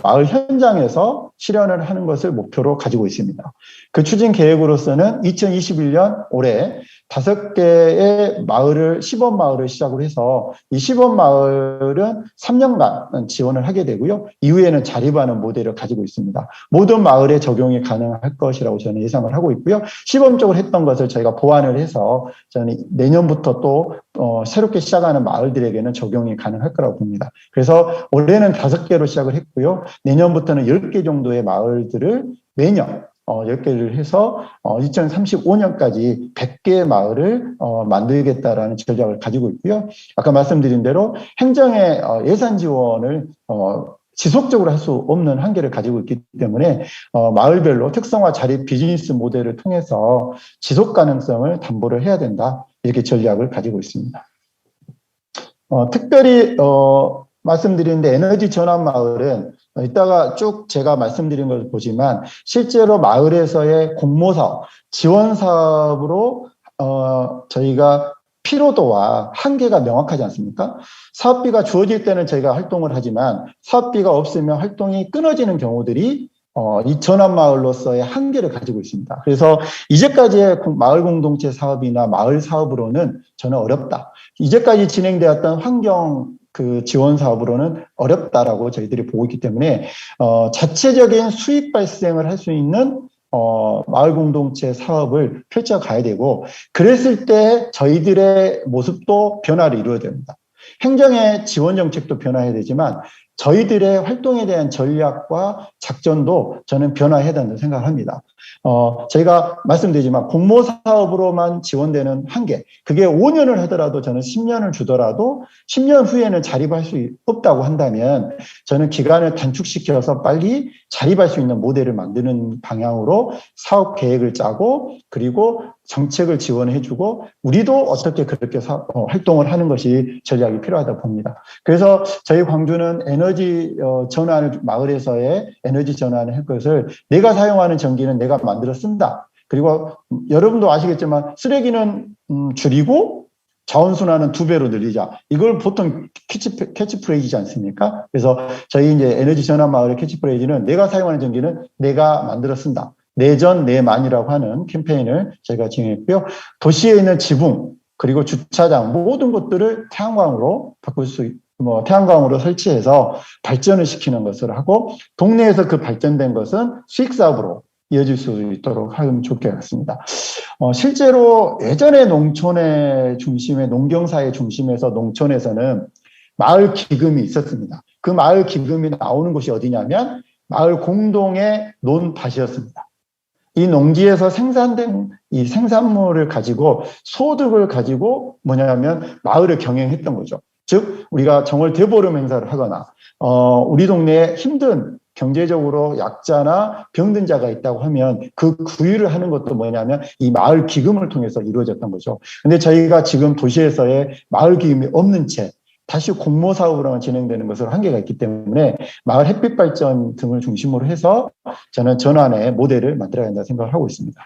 마을 현장에서 실현을 하는 것을 목표로 가지고 있습니다. 그 추진 계획으로서는 2021년 올해 5개의 마을을 시범 마을을 시작으로 해서 이 시범 마을은 3년간 지원을 하게 되고요. 이후에는 자립하는 모델을 가지고 있습니다. 모든 마을에 적용이 가능할 것이라고 저는 예상을 하고 있고요. 시범적으로 했던 것을 저희가 보완을 해서 저는 내년부터 또 새롭게 시작하는 마을들에게는 적용이 가능할 거라고 봅니다. 그래서 올해는 5개로 시작을 했고요. 내년부터는 10개 정도의 마을들을 매년 10개를 해서 2035년까지 100개의 마을을 만들겠다라는 전략을 가지고 있고요. 아까 말씀드린 대로 행정의 예산 지원을 지속적으로 할 수 없는 한계를 가지고 있기 때문에 마을별로 특성화 자립 비즈니스 모델을 통해서 지속 가능성을 담보를 해야 된다. 이렇게 전략을 가지고 있습니다. 특별히 말씀드리는데 에너지 전환 마을은 이따가 쭉 제가 말씀드린 걸 보지만 실제로 마을에서의 공모사업, 지원 사업으로 저희가 피로도와 한계가 명확하지 않습니까? 사업비가 주어질 때는 저희가 활동을 하지만 사업비가 없으면 활동이 끊어지는 경우들이 이 전환마을로서의 한계를 가지고 있습니다. 그래서 이제까지의 마을 공동체 사업이나 마을 사업으로는 저는 어렵다. 이제까지 진행되었던 환경 지원 사업으로는 어렵다라고 저희들이 보고 있기 때문에 자체적인 수익 발생을 할 수 있는 마을 공동체 사업을 펼쳐가야 되고 그랬을 때 저희들의 모습도 변화를 이루어야 됩니다. 행정의 지원 정책도 변화해야 되지만 저희들의 활동에 대한 전략과 작전도 저는 변화해야 된다고 생각을 합니다. 저희가 말씀드리지만 공모사업으로만 지원되는 한계, 그게 5년을 하더라도 저는 10년을 주더라도 10년 후에는 자립할 수 없다고 한다면 저는 기간을 단축시켜서 빨리 자립할 수 있는 모델을 만드는 방향으로 사업 계획을 짜고 그리고 정책을 지원해주고 우리도 어떻게 그렇게 활동을 하는 것이 전략이 필요하다고 봅니다. 그래서 저희 광주는 에너지 전환을 마을에서의 에너지 전환을 할 것을 내가 사용하는 전기는 내가 만들어 쓴다. 그리고 여러분도 아시겠지만 쓰레기는 줄이고 자원순환은 2배로 늘리자. 이걸 보통 캐치프레이즈지 않습니까? 그래서 저희 이제 에너지 전환 마을의 캐치프레이즈는 내가 사용하는 전기는 내가 만들어 쓴다. 내전 내만이라고 하는 캠페인을 저희가 진행했고요. 도시에 있는 지붕 그리고 주차장 모든 것들을 태양광으로 바꿀 수 태양광으로 설치해서 발전을 시키는 것을 하고 동네에서 그 발전된 것은 수익 사업으로 이어질 수 있도록 하면 좋을 것 같습니다. 실제로 예전에 농촌의 중심에 농경사의 중심에서 농촌에서는 마을 기금이 있었습니다. 그 마을 기금이 나오는 곳이 어디냐면 마을 공동의 논밭이었습니다. 이 농지에서 생산된 이 생산물을 가지고 소득을 가지고 뭐냐면 마을을 경영했던 거죠. 즉 우리가 정월 대보름 행사를 하거나 우리 동네에 힘든 경제적으로 약자나 병든 자가 있다고 하면 그 구휼을 하는 것도 뭐냐면 이 마을 기금을 통해서 이루어졌던 거죠. 근데 저희가 지금 도시에서의 마을 기금이 없는 채 다시 공모 사업으로만 진행되는 것으로 한계가 있기 때문에 마을 햇빛 발전 등을 중심으로 해서 저는 전환의 모델을 만들어야 한다고 생각을 하고 있습니다.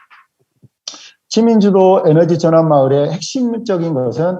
시민주도 에너지 전환 마을의 핵심적인 것은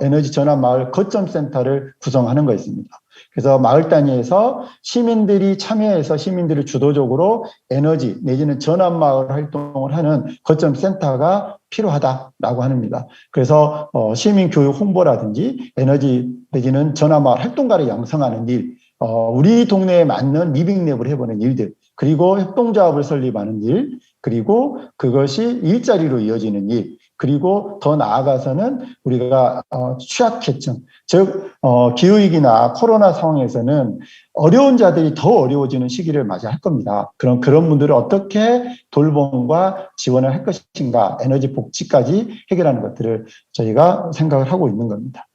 에너지 전환 마을 거점 센터를 구성하는 것입니다. 그래서 마을 단위에서 시민들이 참여해서 시민들이 주도적으로 에너지 내지는 전환 마을 활동을 하는 거점 센터가 필요하다라고 합니다. 그래서 시민 교육 홍보라든지 에너지 내지는 전환 마을 활동가를 양성하는 일, 우리 동네에 맞는 리빙랩을 해보는 일들 그리고 협동조합을 설립하는 일, 그리고 그것이 일자리로 이어지는 일, 그리고 더 나아가서는 우리가 취약계층, 즉 기후위기나 코로나 상황에서는 어려운 자들이 더 어려워지는 시기를 맞이할 겁니다. 그런 분들을 어떻게 돌봄과 지원을 할 것인가, 에너지 복지까지 해결하는 것들을 저희가 생각을 하고 있는 겁니다.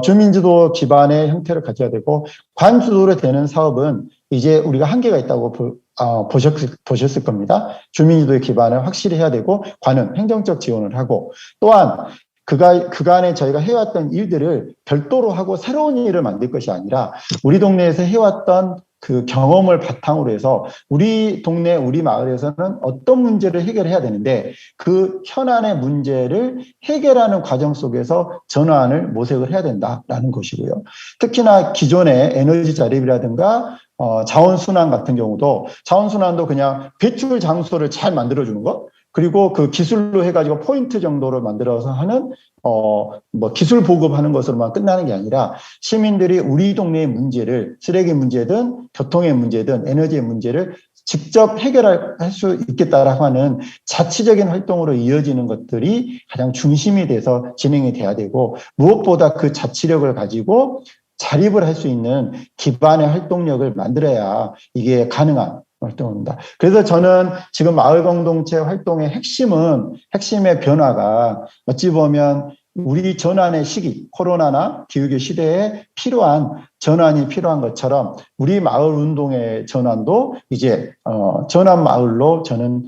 주민주도 기반의 형태를 가져야 되고, 관주도로 되는 사업은 이제 우리가 한계가 있다고 보셨을 겁니다. 주민주도의 기반을 확실히 해야 되고, 관은 행정적 지원을 하고, 또한 그간에 저희가 해왔던 일들을 별도로 하고 새로운 일을 만들 것이 아니라 우리 동네에서 해왔던 그 경험을 바탕으로 해서 우리 동네, 우리 마을에서는 어떤 문제를 해결해야 되는데 그 현안의 문제를 해결하는 과정 속에서 전환을 모색을 해야 된다라는 것이고요. 특히나 기존의 에너지 자립이라든가 자원순환 같은 경우도 자원순환도 그냥 배출 장소를 잘 만들어주는 것, 그리고 그 기술로 해가지고 포인트 정도로 만들어서 하는 기술 보급하는 것으로만 끝나는 게 아니라 시민들이 우리 동네의 문제를, 쓰레기 문제든 교통의 문제든 에너지의 문제를 직접 해결할 수 있겠다라고 하는 자치적인 활동으로 이어지는 것들이 가장 중심이 돼서 진행이 돼야 되고, 무엇보다 그 자치력을 가지고 자립을 할 수 있는 기반의 활동력을 만들어야 이게 가능한 활동입니다. 그래서 저는 지금 마을 공동체 활동의 핵심의 변화가 어찌 보면 우리 전환의 시기, 코로나나 기후의 시대에 전환이 필요한 것처럼 우리 마을 운동의 전환도 이제 전환 마을로 저는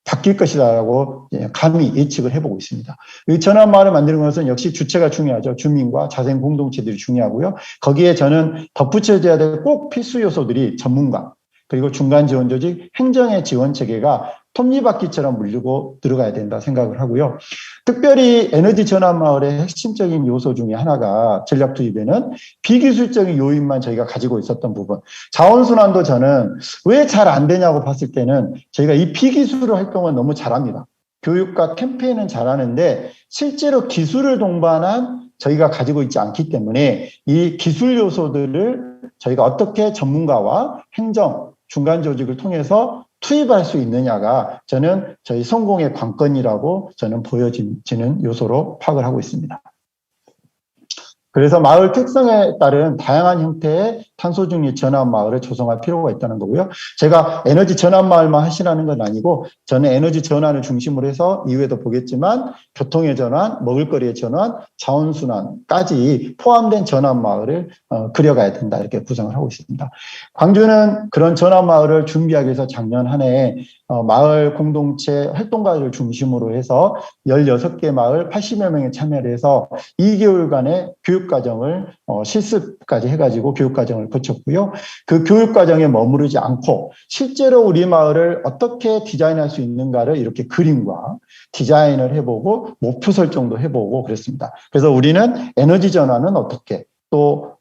바뀔 것이다라고 감히 예측을 해보고 있습니다. 이 전환 마을을 만드는 것은 역시 주체가 중요하죠. 주민과 자생 공동체들이 중요하고요. 거기에 저는 덧붙여져야 될 꼭 필수 요소들이 전문가, 그리고 중간 지원 조직, 행정의 지원 체계가 톱니바퀴처럼 물리고 들어가야 된다 생각을 하고요. 특별히 에너지 전환 마을의 핵심적인 요소 중에 하나가 전략 투입에는 비기술적인 요인만 저희가 가지고 있었던 부분. 자원순환도 저는 왜 잘 안 되냐고 봤을 때는 저희가 이 비기술 활동은 너무 잘합니다. 교육과 캠페인은 잘하는데 실제로 기술을 동반한 저희가 가지고 있지 않기 때문에 이 기술 요소들을 저희가 어떻게 전문가와 행정, 중간 조직을 통해서 투입할 수 있느냐가 저는 저희 성공의 관건이라고 저는 보여지는 요소로 파악을 하고 있습니다. 그래서 마을 특성에 따른 다양한 형태의 탄소 중립 전환 마을을 조성할 필요가 있다는 거고요. 제가 에너지 전환 마을만 하시라는 건 아니고 저는 에너지 전환을 중심으로 해서 이후에도 보겠지만 교통의 전환, 먹을거리의 전환, 자원순환까지 포함된 전환 마을을 그려가야 된다 이렇게 구성을 하고 있습니다. 광주는 그런 전환 마을을 준비하기 위해서 작년 한 해 마을 공동체 활동가를 중심으로 해서 16개 마을 80여 명이 참여를 해서 2개월간의 교육과정을 실습까지 해가지고 교육과정을 거쳤고요. 그 교육과정에 머무르지 않고 실제로 우리 마을을 어떻게 디자인할 수 있는가를 이렇게 그림과 디자인을 해보고 목표 설정도 해보고 그랬습니다. 그래서 우리는 에너지 전환은 어떻게, 또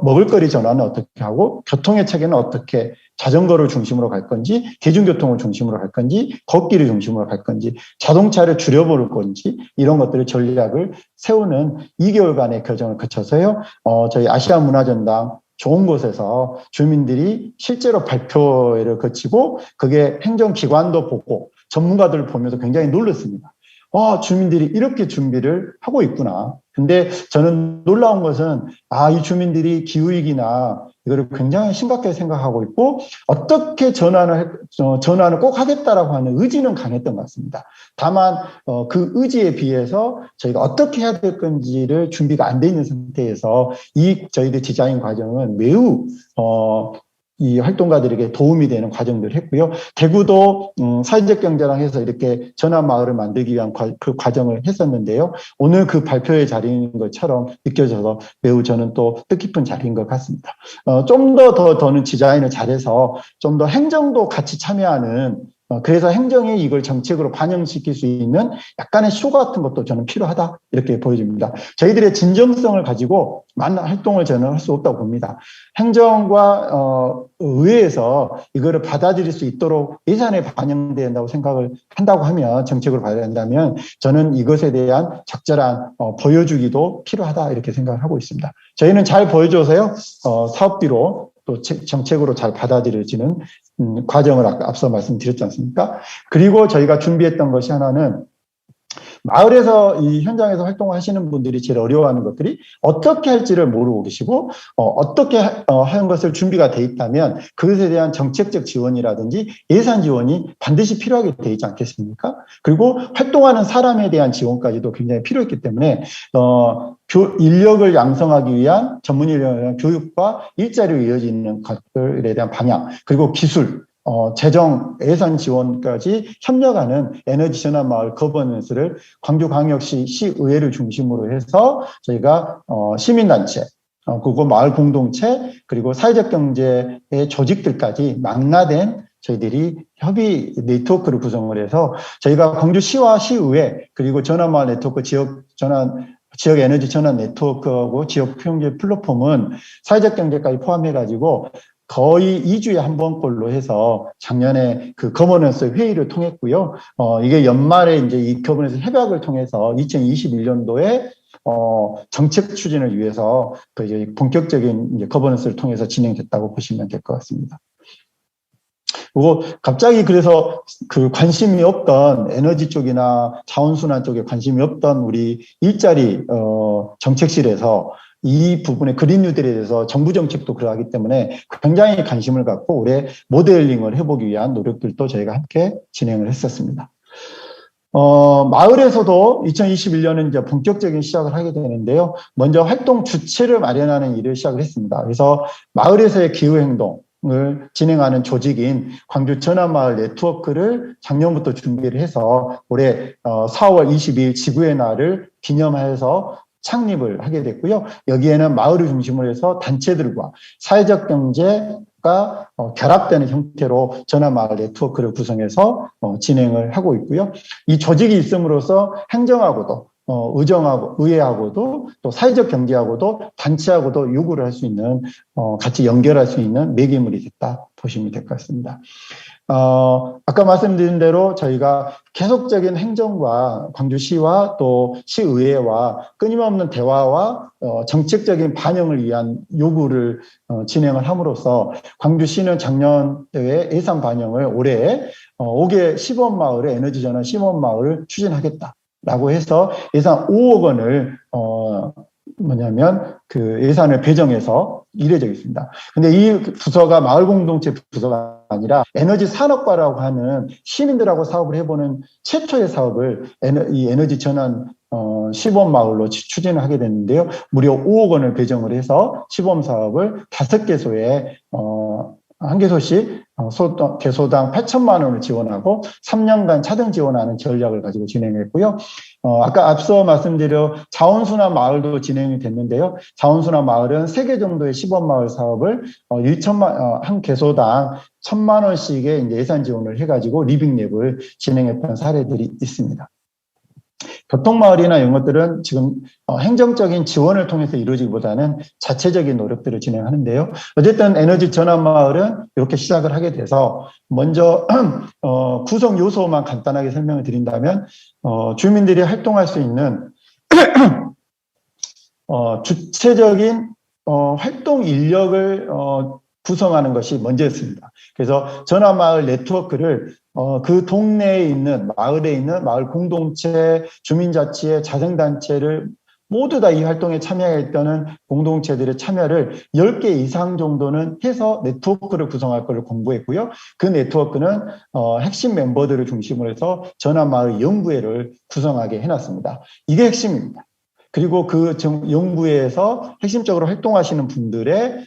먹을거리 전환은 어떻게 하고 교통의 체계는 어떻게, 자전거를 중심으로 갈 건지 대중교통을 중심으로 갈 건지 걷기를 중심으로 갈 건지 자동차를 줄여볼 건지 이런 것들을 전략을 세우는 2개월간의 과정을 거쳐서요. 저희 아시아 문화전당 좋은 곳에서 주민들이 실제로 발표회를 거치고 그게 행정기관도 보고 전문가들을 보면서 굉장히 놀랐습니다. 주민들이 이렇게 준비를 하고 있구나. 근데 저는 놀라운 것은 이 주민들이 기후위기나 이거를 굉장히 심각하게 생각하고 있고 어떻게 전환을 꼭 하겠다라고 하는 의지는 강했던 것 같습니다. 다만 그 의지에 비해서 저희가 어떻게 해야 될 건지를 준비가 안 돼 있는 상태에서 저희들 디자인 과정은 매우 이 활동가들에게 도움이 되는 과정들을 했고요. 대구도 사회적 경제랑 해서 이렇게 전환 마을을 만들기 위한 그 과정을 했었는데요. 오늘 그 발표의 자리인 것처럼 느껴져서 매우 저는 또 뜻깊은 자리인 것 같습니다. 좀 더는 디자인을 잘해서 좀 더 행정도 같이 참여하는, 그래서 행정이 이걸 정책으로 반영시킬 수 있는 약간의 쇼 같은 것도 저는 필요하다 이렇게 보여집니다. 저희들의 진정성을 가지고 많은 활동을 저는 할 수 없다고 봅니다. 행정과 의회에서 이거를 받아들일 수 있도록 예산에 반영돼야 한다고 생각을 한다고 하면, 정책으로 봐야 한다면 저는 이것에 대한 적절한 보여주기도 필요하다 이렇게 생각을 하고 있습니다. 저희는 잘 보여줘서요, 사업비로 또 정책으로 잘 받아들여지는 과정을 앞서 말씀드렸지 않습니까? 그리고 저희가 준비했던 것이 하나는 마을에서 이 현장에서 활동하시는 분들이 제일 어려워하는 것들이 어떻게 할지를 모르고 계시고 어떻게 하는 것을 준비가 돼 있다면 그것에 대한 정책적 지원이라든지 예산 지원이 반드시 필요하게 돼 있지 않겠습니까? 그리고 활동하는 사람에 대한 지원까지도 굉장히 필요했기 때문에 인력을 양성하기 위한 전문 인력에 대한 교육과 일자리로 이어지는 것들에 대한 방향 그리고 기술 재정, 예산 지원까지 협력하는 에너지 전환 마을 거버넌스를 광주광역시 시의회를 중심으로 해서 저희가 시민단체, 그리고 마을 공동체, 그리고 사회적 경제의 조직들까지 망라된 저희들이 협의 네트워크를 구성을 해서 저희가 광주시와 시의회 그리고 전환마을 네트워크 지역 에너지 전환 네트워크하고 지역 경제 플랫폼은 사회적 경제까지 포함해가지고 거의 2주에 한 번꼴로 해서 작년에 그 거버넌스 회의를 통했고요. 이게 연말에 이제 이 거버넌스 협약을 통해서 2021년도에 정책 추진을 위해서 그 이제 본격적인 이제 거버넌스를 통해서 진행됐다고 보시면 될 것 같습니다. 그리고 갑자기 그래서 그 관심이 없던 에너지 쪽이나 자원순환 쪽에 관심이 없던 우리 일자리 정책실에서 이 부분의 그린 뉴딜에 대해서 정부 정책도 그러하기 때문에 굉장히 관심을 갖고 올해 모델링을 해보기 위한 노력들도 저희가 함께 진행을 했었습니다. 마을에서도 2021년은 이제 본격적인 시작을 하게 되는데요. 먼저 활동 주체를 마련하는 일을 시작을 했습니다. 그래서 마을에서의 기후행동을 진행하는 조직인 광주 전환마을 네트워크를 작년부터 준비를 해서 올해 4월 22일 지구의 날을 기념해서 창립을 하게 됐고요. 여기에는 마을을 중심으로 해서 단체들과 사회적 경제가 결합되는 형태로 전환마을 네트워크를 구성해서 진행을 하고 있고요. 이 조직이 있음으로써 행정하고도 의회하고도 또 사회적 경제하고도 단체하고도 요구를 할 수 있는 같이 연결할 수 있는 매개물이 됐다 보시면 될 것 같습니다. 아까 말씀드린 대로 저희가 계속적인 행정과 광주시와 또 시의회와 끊임없는 대화와 정책적인 반영을 위한 요구를 진행을 함으로써 광주시는 작년에 예산 반영을 올해 5개 시범마을의 에너지 전환 시범마을을 추진하겠다라고 해서 예산 5억 원을 그 예산을 배정해서 이례적이 있습니다. 근데 이 부서가 마을 공동체 부서가 아니라 에너지 산업과라고 하는 시민들하고 사업을 해보는 최초의 사업을 이 에너지 전환 시범 마을로 추진을 하게 됐는데요. 무려 5억 원을 배정을 해서 시범 사업을 5개소에 한 개소씩 개소당 8천만 원을 지원하고 3년간 차등 지원하는 전략을 가지고 진행했고요. 아까 앞서 말씀드린 자원순환 마을도 진행이 됐는데요. 자원순환 마을은 3개 정도의 시범마을 사업을 한 개소당 1,000만 원씩의 예산 지원을 해가지고 리빙랩을 진행했던 사례들이 있습니다. 교통마을이나 이런 것들은 지금 행정적인 지원을 통해서 이루어지기보다는 자체적인 노력들을 진행하는데요. 어쨌든 에너지 전환마을은 이렇게 시작을 하게 돼서 먼저 구성 요소만 간단하게 설명을 드린다면 주민들이 활동할 수 있는 주체적인 활동 인력을 구성하는 것이 먼저였습니다. 그래서 전환마을 네트워크를 그 동네에 있는 마을에 있는 마을 공동체, 주민자치회, 자생단체를 모두 다 이 활동에 참여했던 공동체들의 참여를 10개 이상 정도는 해서 네트워크를 구성할 것을 공고했고요. 그 네트워크는 핵심 멤버들을 중심으로 해서 전환마을 연구회를 구성하게 해놨습니다. 이게 핵심입니다. 그리고 그 연구회에서 핵심적으로 활동하시는 분들의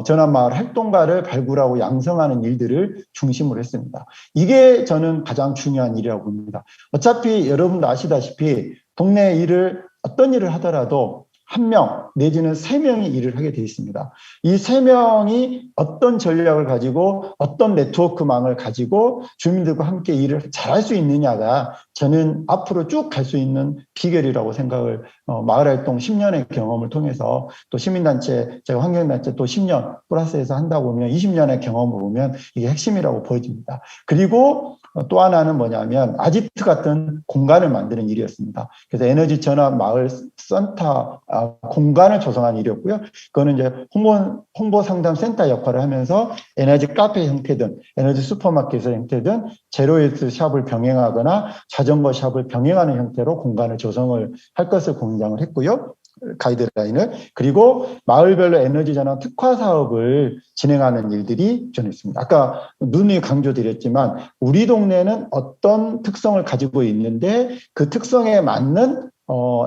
전환마을 활동가를 발굴하고 양성하는 일들을 중심으로 했습니다. 이게 저는 가장 중요한 일이라고 봅니다. 어차피 여러분도 아시다시피 동네 일을 어떤 일을 하더라도 1명 내지는 3명이 일을 하게 되어 있습니다. 이 3명이 어떤 전략을 가지고 어떤 네트워크망을 가지고 주민들과 함께 일을 잘할 수 있느냐가 저는 앞으로 쭉 갈 수 있는 비결이라고 생각을 마을활동 10년의 경험을 통해서 또 시민단체, 제가 환경단체 또 10년 플러스해서 한다고 보면 20년의 경험을 보면 이게 핵심이라고 보여집니다. 그리고 또 하나는 뭐냐면 아지트 같은 공간을 만드는 일이었습니다. 그래서 에너지 전환 마을 센터 공간을 조성한 일이었고요. 그거는 이제 홍보 상담 센터 역할을 하면서 에너지 카페 형태든 에너지 슈퍼마켓의 형태든 제로웨이스 샵을 병행하거나 자전거 샵을 병행하는 형태로 공간을 조성을 할 것을 공장을 했고요. 가이드라인을. 그리고 마을별로 에너지 전환 특화 사업을 진행하는 일들이 좀 있습니다. 아까 누누이 강조드렸지만 우리 동네는 어떤 특성을 가지고 있는데 그 특성에 맞는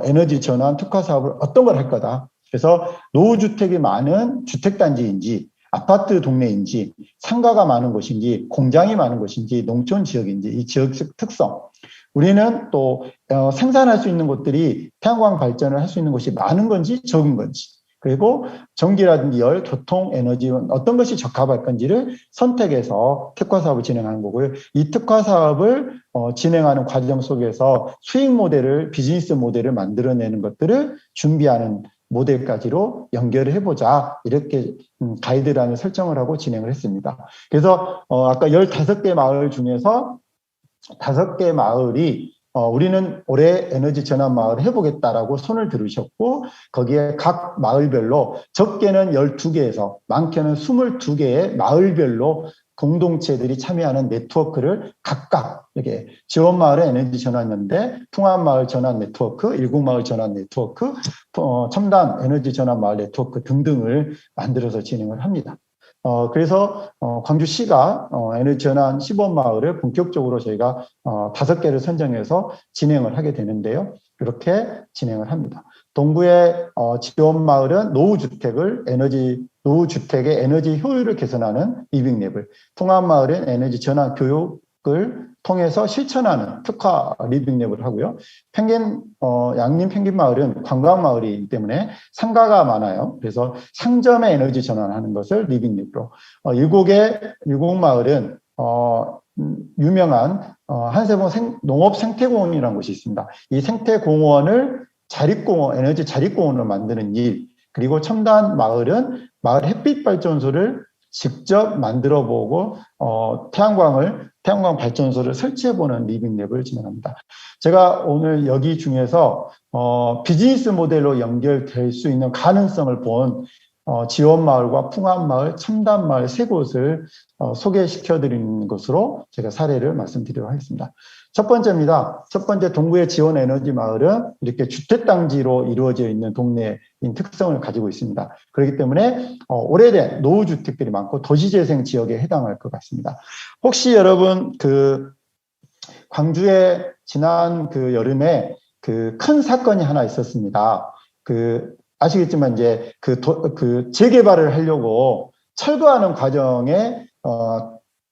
에너지 전환 특화 사업을 어떤 걸 할 거다. 그래서 노후주택이 많은 주택단지인지 아파트 동네인지 상가가 많은 곳인지 공장이 많은 곳인지 농촌 지역인지 이 지역적 특성 우리는 또 생산할 수 있는 곳들이 태양광 발전을 할 수 있는 곳이 많은 건지 적은 건지 그리고 전기라든지 열, 교통, 에너지 어떤 것이 적합할 건지를 선택해서 특화 사업을 진행하는 거고요. 이 특화 사업을 진행하는 과정 속에서 수익 모델을 비즈니스 모델을 만들어내는 것들을 준비하는 모델까지로 연결을 해보자 이렇게 가이드라인을 설정을 하고 진행을 했습니다. 그래서 아까 15개 마을 중에서 5개 마을이 우리는 올해 에너지 전환 마을을 해보겠다라고 손을 들으셨고 거기에 각 마을별로 적게는 12개에서 많게는 22개의 마을별로 공동체들이 참여하는 네트워크를 각각 이렇게 지원마을의 에너지 전환연대, 풍암마을 전환 네트워크, 일국마을 전환 네트워크, 첨단 에너지 전환 마을 네트워크 등등을 만들어서 진행을 합니다. 그래서 광주시가 에너지 전환 시범마을을 본격적으로 저희가 5개를 선정해서 진행을 하게 되는데요. 이렇게 진행을 합니다. 동구의 지원마을은 노후주택의 에너지 효율을 개선하는 리빙랩을, 풍암마을은 에너지 전환 교육을 통해서 실천하는 특화 리빙랩을 하고요. 양림 펭귄마을은 관광마을이기 때문에 상가가 많아요. 그래서 상점의 에너지 전환하는 것을 리빙랩으로. 일곡마을은 유명한 한세봉 농업 생태공원이라는 곳이 있습니다. 이 생태공원을 에너지 자립공원으로 만드는 일. 그리고 첨단 마을은 마을 햇빛 발전소를 직접 만들어 보고 태양광 발전소를 설치해 보는 리빙랩을 진행합니다. 제가 오늘 여기 중에서 비즈니스 모델로 연결될 수 있는 가능성을 본 지원마을과 풍암마을, 첨단마을 3곳을 소개시켜 드리는 것으로 제가 사례를 말씀드리도록 하겠습니다. 첫 번째입니다. 첫 번째 동구의 지원 에너지 마을은 이렇게 주택단지로 이루어져 있는 동네인 특성을 가지고 있습니다. 그렇기 때문에 오래된 노후주택들이 많고 도시재생 지역에 해당할 것 같습니다. 혹시 여러분 광주에 지난 여름에 큰 사건이 하나 있었습니다. 아시겠지만 이제 재개발을 하려고 철거하는 과정에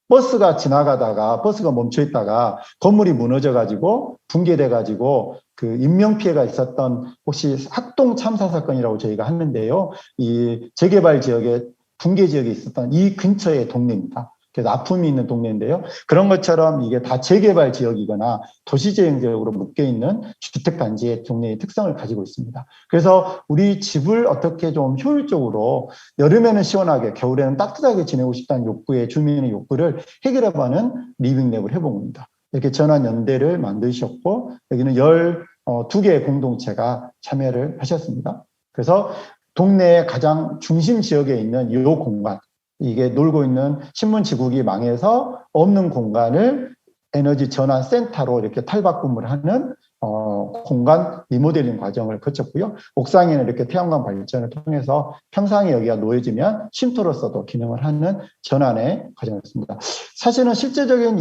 버스가 지나가다가 버스가 멈춰 있다가 건물이 무너져 가지고 붕괴돼 가지고 인명 피해가 있었던 혹시 학동 참사 사건이라고 저희가 하는데요. 이 재개발 지역에 붕괴 지역에 있었던 이 근처의 동네입니다. 그래서 아픔이 있는 동네인데요. 그런 것처럼 이게 다 재개발 지역이거나 도시재생 지역으로 묶여 있는 주택단지의 동네의 특성을 가지고 있습니다. 그래서 우리 집을 어떻게 좀 효율적으로 여름에는 시원하게 겨울에는 따뜻하게 지내고 싶다는 욕구의 주민의 욕구를 해결해보는 리빙랩을 해본 겁니다. 이렇게 전환연대를 만드셨고 여기는 12개의 공동체가 참여를 하셨습니다. 그래서 동네의 가장 중심 지역에 있는 이 공간 이게 놀고 있는 신문지국이 망해서 없는 공간을 에너지 전환 센터로 이렇게 탈바꿈을 하는 공간 리모델링 과정을 거쳤고요. 옥상에는 이렇게 태양광 발전을 통해서 평상에 여기가 놓여지면 쉼터로서도 기능을 하는 전환의 과정이었습니다. 사실은 실제적인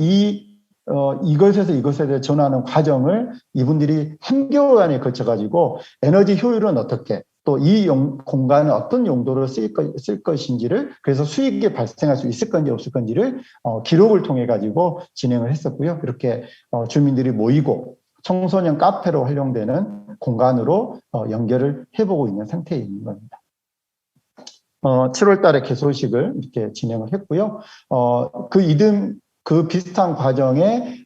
이것에서 이것에 전하는 과정을 이분들이 3개월간에 걸쳐가지고 에너지 효율은 어떻게 또 이 공간은 어떤 용도로 쓸 것인지를 그래서 수익이 발생할 수 있을 건지 없을 건지를 기록을 통해 가지고 진행을 했었고요. 이렇게 주민들이 모이고 청소년 카페로 활용되는 공간으로 연결을 해보고 있는 상태에 있는 겁니다. 7월 달에 개소식을 이렇게 진행을 했고요. 그 이듬 그 비슷한 과정에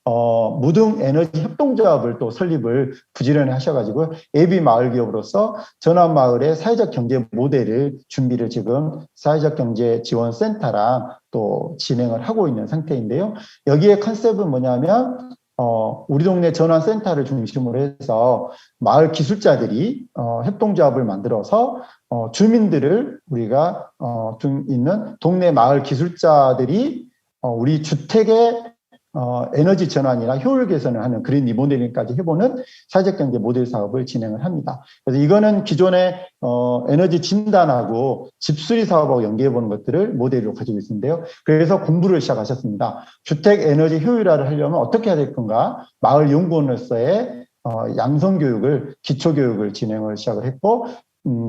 무등 에너지 협동조합을 또 설립을 부지런히 하셔가지고 예비 마을 기업으로서 전환마을의 사회적 경제 모델을 준비를 지금 사회적 경제 지원 센터랑 또 진행을 하고 있는 상태인데요. 여기에 컨셉은 뭐냐면 우리 동네 전환센터를 중심으로 해서 마을 기술자들이 협동조합을 만들어서 주민들을 우리가 좀 있는 동네 마을 기술자들이 우리 주택의 에너지 전환이나 효율 개선을 하는 그린 리모델링까지 해보는 사회적 경제 모델 사업을 진행을 합니다. 그래서 이거는 기존의 에너지 진단하고 집수리 사업하고 연계해보는 것들을 모델로 가지고 있는데요. 그래서 공부를 시작하셨습니다. 주택 에너지 효율화를 하려면 어떻게 해야 될 건가? 마을 연구원으로서의 양성교육을, 기초교육을 진행을 시작을 했고,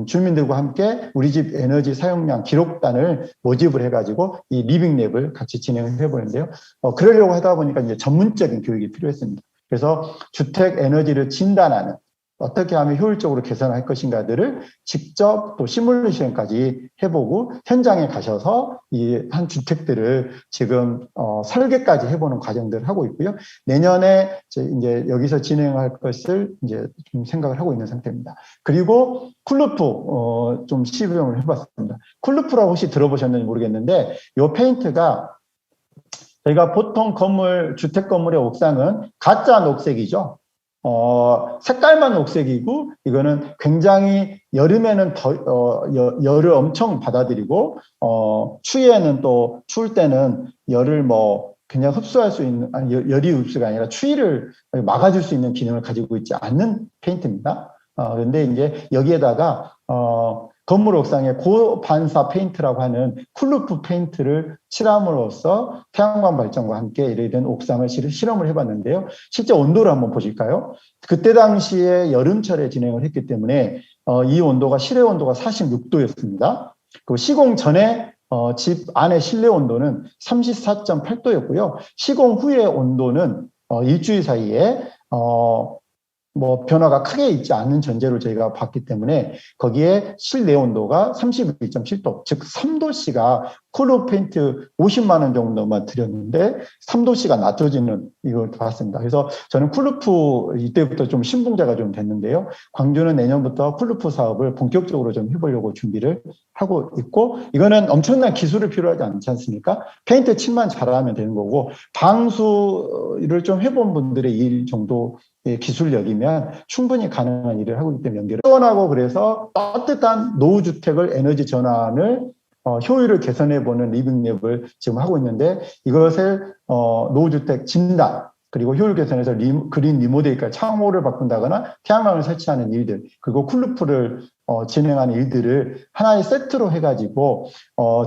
주민들과 함께 우리 집 에너지 사용량 기록단을 모집을 해가지고 이 리빙랩을 같이 진행을 해보는데요. 그러려고 하다 보니까 이제 전문적인 교육이 필요했습니다. 그래서 주택 에너지를 진단하는 어떻게 하면 효율적으로 개선할 것인가들을 직접 또 시뮬레이션까지 해보고 현장에 가셔서 이 한 주택들을 지금 설계까지 해보는 과정들을 하고 있고요. 내년에 이제 여기서 진행할 것을 이제 좀 생각을 하고 있는 상태입니다. 그리고 쿨루프 좀 시음을 해봤습니다. 쿨루프라고 혹시 들어보셨는지 모르겠는데 이 페인트가 저희가 보통 건물, 주택 건물의 옥상은 가짜 녹색이죠. 색깔만 녹색이고, 이거는 굉장히 여름에는 열을 엄청 받아들이고, 추위에는 또, 추울 때는 열을 그냥 흡수할 수 있는, 아니, 열이 흡수가 아니라 추위를 막아줄 수 있는 기능을 가지고 있지 않는 페인트입니다. 근데 이제 여기에다가, 건물 옥상에 고반사 페인트라고 하는 쿨루프 페인트를 칠함으로써 태양광 발전과 함께 이런 옥상을 실험을 해봤는데요. 실제 온도를 한번 보실까요? 그때 당시에 여름철에 진행을 했기 때문에 이 온도가 실외 온도가 46도였습니다. 그리고 시공 전에 집 안의 실내 온도는 34.8도였고요. 시공 후의 온도는 일주일 사이에 변화가 크게 있지 않는 전제로 저희가 봤기 때문에 거기에 실내 온도가 31.7도, 즉 3도씨가 쿨러 페인트 50만 원 정도만 들였는데 3도씨가 낮춰지는 이걸 봤습니다. 그래서 저는 쿨루프 이때부터 좀 신봉자가 좀 됐는데요. 광주는 내년부터 쿨루프 사업을 본격적으로 좀 해보려고 준비를 하고 있고, 이거는 엄청난 기술이 필요하지 않지 않습니까? 페인트 칠만 잘하면 되는 거고, 방수를 좀 해본 분들의 일 정도 기술력이면 충분히 가능한 일을 하고 있기 때문에 연결을 원하고, 그래서 따뜻한 노후주택을 에너지 전환을 효율을 개선해보는 리빙랩을 지금 하고 있는데, 이것을 노후주택 진단 그리고 효율 개선에서 그린 리모델까지 창호를 바꾼다거나 태양광을 설치하는 일들, 그리고 쿨루프를 진행하는 일들을 하나의 세트로 해가지고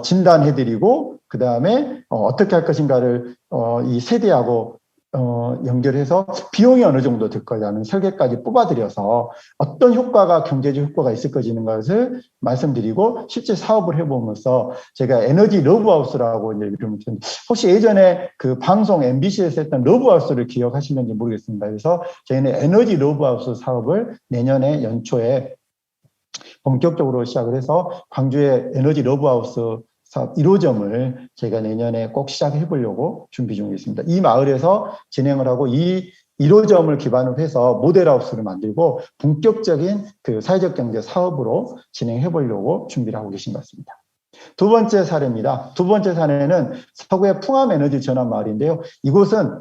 진단해드리고, 그 다음에 어떻게 할 것인가를 이 세대하고 연결해서 비용이 어느 정도 들 거냐는 설계까지 뽑아들여서 어떤 효과가, 경제적 효과가 있을 것이는 것을 말씀드리고, 실제 사업을 해보면서 제가 에너지 러브하우스라고 이제 이름을 줬는데, 혹시 예전에 그 방송 MBC에서 했던 러브하우스를 기억하시는지 모르겠습니다. 그래서 저희는 에너지 러브하우스 사업을 내년에 연초에 본격적으로 시작을 해서 광주의 에너지 러브하우스 사업 1호점을 제가 내년에 꼭 시작해 보려고 준비 중에 있습니다. 이 마을에서 진행을 하고 이 1호점을 기반으로 해서 모델하우스를 만들고 본격적인 그 사회적 경제 사업으로 진행해 보려고 준비를 하고 계신 것 같습니다. 두 번째 사례입니다. 두 번째 사례는 서구의 풍암 에너지 전환 마을인데요. 이곳은